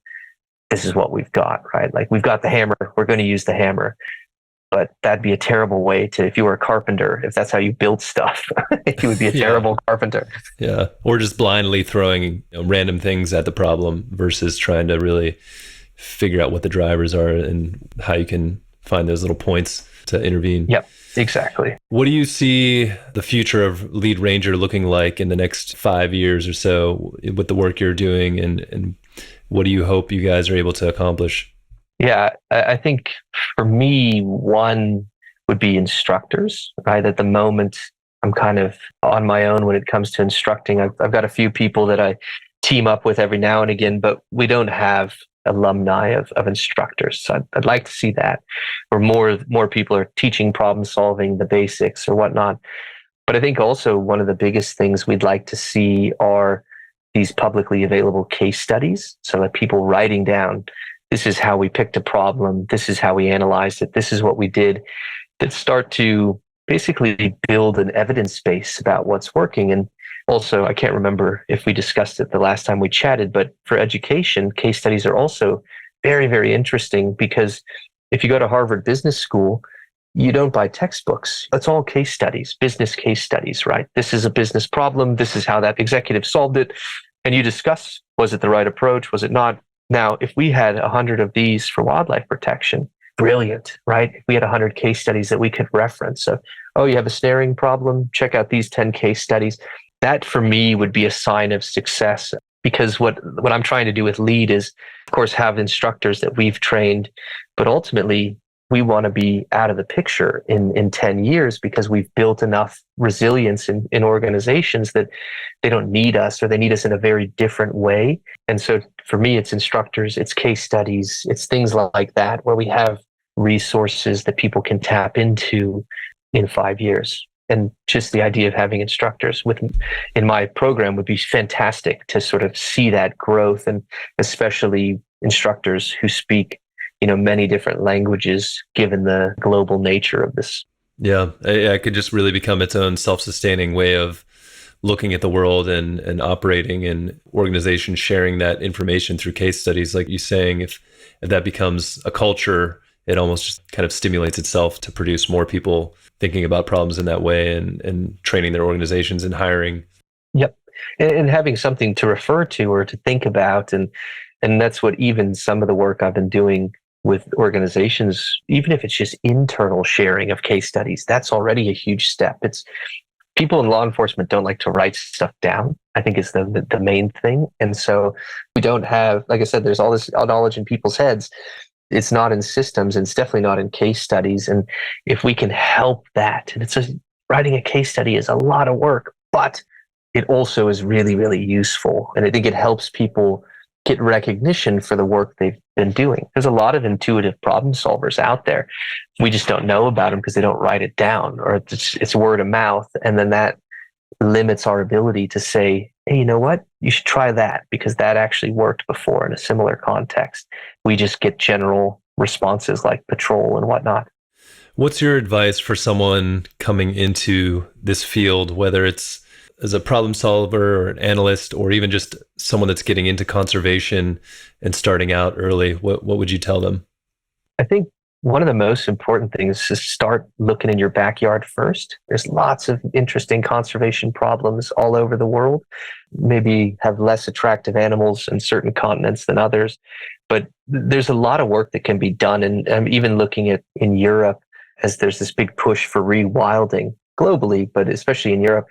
this is what we've got, right? Like, we've got the hammer, we're going to use the hammer. But that'd be a terrible way to, if you were a carpenter, if that's how you build stuff, you would be a terrible carpenter. Yeah. Or just blindly throwing random things at the problem versus trying to really figure out what the drivers are and how you can find those little points. to intervene. Yep, exactly. What do you see the future of lead ranger looking like in the next 5 years or so with the work you're doing, and what do you hope you guys are able to accomplish? Yeah, I think for me, one would be instructors, right? At the moment, I'm kind of on my own when it comes to instructing. I've got a few people that I team up with every now and again, but we don't have alumni of instructors. So I'd like to see that, where more people are teaching problem solving, the basics or whatnot. But I think also one of the biggest things we'd like to see are these publicly available case studies. So that people writing down, this is how we picked a problem, this is how we analyzed it, this is what we did, that start to basically build an evidence base about what's working. And also, I can't remember if we discussed it the last time we chatted, but for education, case studies are also very, very interesting, because if you go to Harvard Business School, you don't buy textbooks. It's all case studies, business case studies, right? This is a business problem. This is how that executive solved it. And you discuss, was it the right approach? Was it not? Now, if we had 100 of these for wildlife protection, brilliant, right? If we had 100 case studies that we could reference. So, oh, you have a snaring problem? Check out these 10 case studies. That for me would be a sign of success, because what I'm trying to do with LEAD is, of course, have instructors that we've trained, but ultimately we want to be out of the picture in 10 years, because we've built enough resilience in organizations that they don't need us, or they need us in a very different way. And so for me, it's instructors, it's case studies, it's things like that, where we have resources that people can tap into in 5 years. And just the idea of having instructors in my program would be fantastic to sort of see that growth, and especially instructors who speak, many different languages, given the global nature of this. Yeah, it could just really become its own self-sustaining way of looking at the world and operating, and organizations sharing that information through case studies. Like you saying, if that becomes a culture, it almost just kind of stimulates itself to produce more people thinking about problems in that way, and training their organizations and hiring. Yep. And having something to refer to or to think about. And that's what even some of the work I've been doing with organizations, even if it's just internal sharing of case studies, that's already a huge step. It's people in law enforcement don't like to write stuff down, I think, is the main thing. And so we don't have, like I said, there's all this knowledge in people's heads. It's not in systems, and it's definitely not in case studies. And if we can help that, and writing a case study is a lot of work, but it also is really, really useful. And I think it helps people get recognition for the work they've been doing. There's a lot of intuitive problem solvers out there. We just don't know about them because they don't write it down, or it's word of mouth. And then that limits our ability to say, hey, you know what? You should try that, because that actually worked before in a similar context. We just get general responses like patrol and whatnot. What's your advice for someone coming into this field, whether it's as a problem solver or an analyst, or even just someone that's getting into conservation and starting out early? What would you tell them? I think one of the most important things is to start looking in your backyard first. There's lots of interesting conservation problems all over the world. Maybe have less attractive animals in certain continents than others, but there's a lot of work that can be done. And I'm even looking at in Europe, as there's this big push for rewilding globally, but especially in Europe.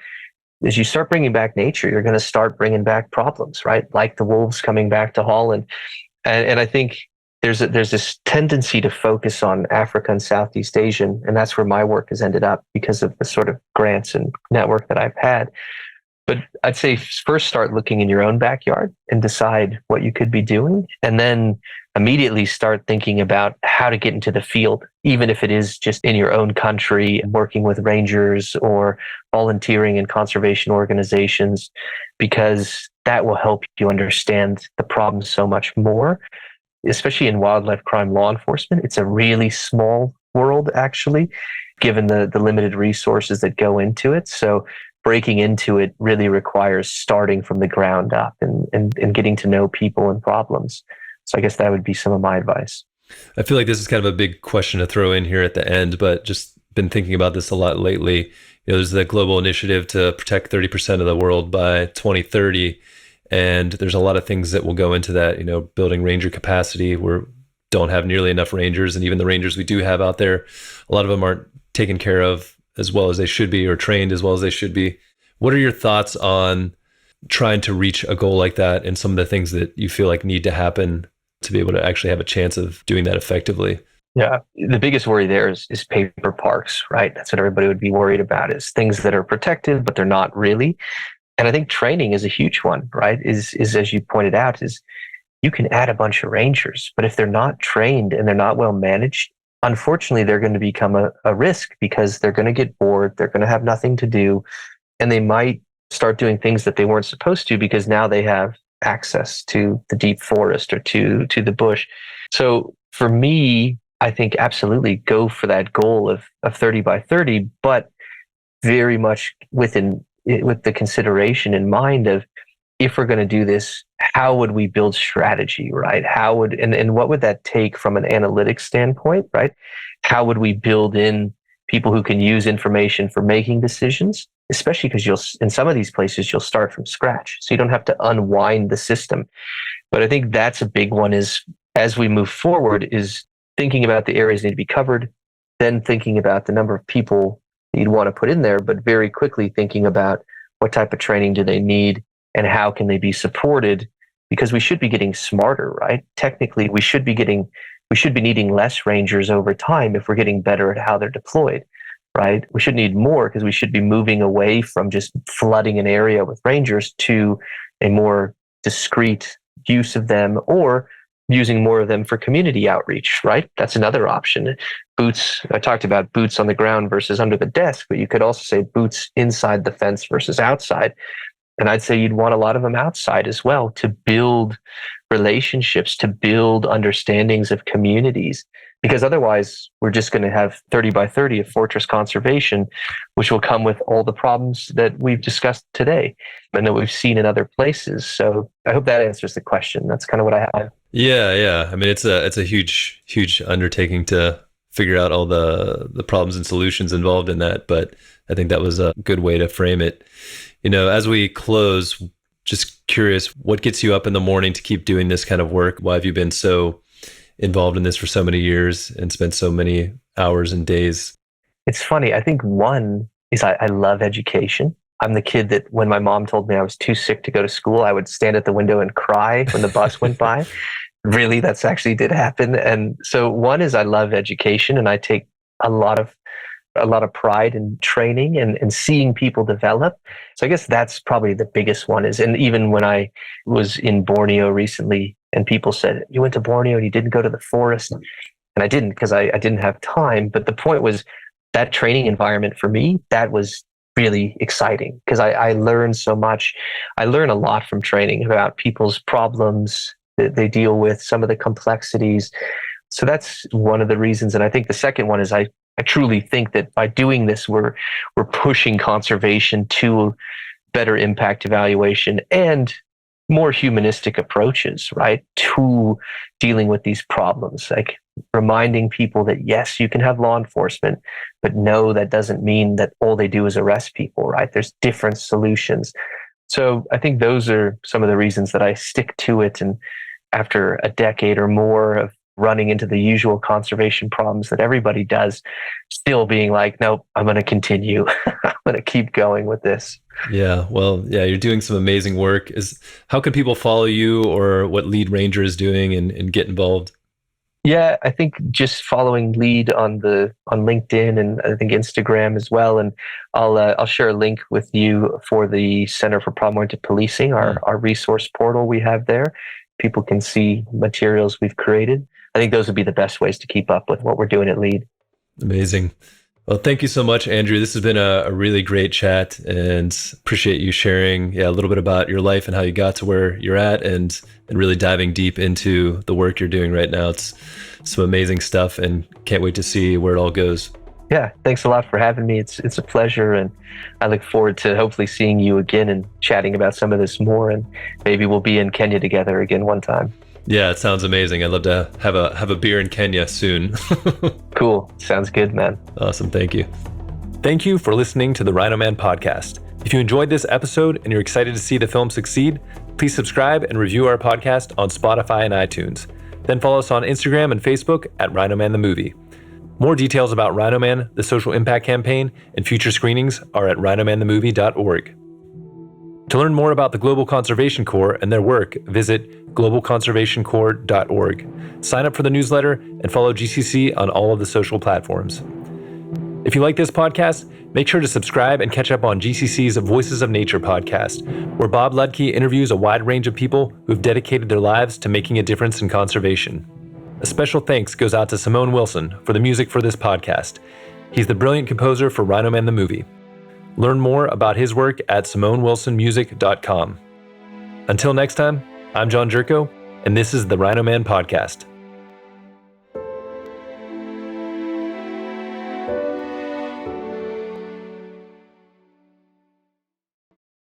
As you start bringing back nature, you're going to start bringing back problems, right? Like the wolves coming back to Holland. And I think there's this tendency to focus on Africa and Southeast Asia, and that's where my work has ended up because of the sort of grants and network that I've had. But I'd say first start looking in your own backyard and decide what you could be doing, and then immediately start thinking about how to get into the field, even if it is just in your own country and working with rangers or volunteering in conservation organizations, because that will help you understand the problem so much more, especially in wildlife crime law enforcement. It's a really small world, actually, given the limited resources that go into it. So breaking into it really requires starting from the ground up and getting to know people and problems. So I guess that would be some of my advice. I feel like this is kind of a big question to throw in here at the end, but just been thinking about this a lot lately. There's the global initiative to protect 30% of the world by 2030. And there's a lot of things that will go into that, building ranger capacity. We're don't have nearly enough rangers. And even the rangers we do have out there, a lot of them aren't taken care of as well as they should be or trained as well as they should be. What are your thoughts on trying to reach a goal like that and some of the things that you feel like need to happen to be able to actually have a chance of doing that effectively? Yeah, the biggest worry there is paper parks, right? That's what everybody would be worried about, is things that are protected, but they're not really. And I think training is a huge one, right? Is as you pointed out, is you can add a bunch of rangers, but if they're not trained and they're not well managed, unfortunately, they're going to become a risk because they're going to get bored. They're going to have nothing to do, and they might start doing things that they weren't supposed to because now they have access to the deep forest or to the bush. So for me, I think absolutely go for that goal of 30 by 30, but very much with the consideration in mind of, if we're going to do this, how would we build strategy, right? And what would that take from an analytics standpoint, right? How would we build in people who can use information for making decisions, especially because in some of these places, you'll start from scratch. So you don't have to unwind the system. But I think that's a big one, is as we move forward, is thinking about the areas that need to be covered, then thinking about the number of people that you'd want to put in there, but very quickly thinking about what type of training do they need and how can they be supported, because we should be getting smarter, right? Technically, we should be needing less rangers over time if we're getting better at how they're deployed, right? We should need more because we should be moving away from just flooding an area with rangers to a more discrete use of them, or using more of them for community outreach, right? That's another option. Boots, I talked about boots on the ground versus under the desk, but you could also say boots inside the fence versus outside. And I'd say you'd want a lot of them outside as well, to build relationships, to build understandings of communities, because otherwise we're just going to have 30 by 30 of fortress conservation, which will come with all the problems that we've discussed today and that we've seen in other places. So I hope that answers the question. That's kind of what I have. Yeah. I mean, it's a huge undertaking to figure out all the problems and solutions involved in that. But I think that was a good way to frame it. As we close, just curious, what gets you up in the morning to keep doing this kind of work? Why have you been so involved in this for so many years and spent so many hours and days? It's funny. I think one is I love education. I'm the kid that when my mom told me I was too sick to go to school, I would stand at the window and cry when the bus went by. Really, that's actually did happen. And so one is I love education, and I take a lot of pride in training and seeing people develop. So I guess that's probably the biggest one is, and even when I was in Borneo recently and people said, you went to Borneo and you didn't go to the forest. And I didn't, because I didn't have time. But the point was that training environment for me, that was really exciting because I learned so much. I learn a lot from training about people's problems that they deal with, some of the complexities. So that's one of the reasons. And I think the second one is I truly think that by doing this, we're pushing conservation to better impact evaluation and more humanistic approaches, right, to dealing with these problems. Like reminding people that, yes, you can have law enforcement, but no, that doesn't mean that all they do is arrest people, right? There's different solutions. So I think those are some of the reasons that I stick to it. And after a decade or more of running into the usual conservation problems that everybody does, still being like, nope, I'm going to continue. I'm going to keep going with this. Yeah, well, yeah, you're doing some amazing work. How can people follow you or what Lead Ranger is doing and get involved? Yeah, I think just following Lead on LinkedIn and I think Instagram as well. And I'll share a link with you for the Center for Problem-Oriented Policing, our resource portal we have there. People can see materials we've created. I think those would be the best ways to keep up with what we're doing at Lead. Amazing. Well, thank you so much, Andrew. This has been a really great chat, and appreciate you sharing a little bit about your life and how you got to where you're at, and really diving deep into the work you're doing right now. It's some amazing stuff, and can't wait to see where it all goes. Yeah, thanks a lot for having me. It's a pleasure, and I look forward to hopefully seeing you again and chatting about some of this more, and maybe we'll be in Kenya together again one time. Yeah, it sounds amazing. I'd love to have a beer in Kenya soon. Cool. Sounds good, man. Awesome. Thank you. Thank you for listening to the Rhino Man podcast. If you enjoyed this episode and you're excited to see the film succeed, please subscribe and review our podcast on Spotify and iTunes. Then follow us on Instagram and Facebook at Rhino Man the Movie. More details about Rhino Man, the Social Impact Campaign, and future screenings are at rhinomanthemovie.org. To learn more about the Global Conservation Corps and their work, visit globalconservationcorps.org. Sign up for the newsletter and follow GCC on all of the social platforms. If you like this podcast, make sure to subscribe and catch up on GCC's Voices of Nature podcast, where Bob Ludke interviews a wide range of people who've dedicated their lives to making a difference in conservation. A special thanks goes out to Simone Wilson for the music for this podcast. He's the brilliant composer for Rhino Man the Movie. Learn more about his work at simonewilsonmusic.com. Until next time, I'm John Jerko, and this is the Rhino Man Podcast.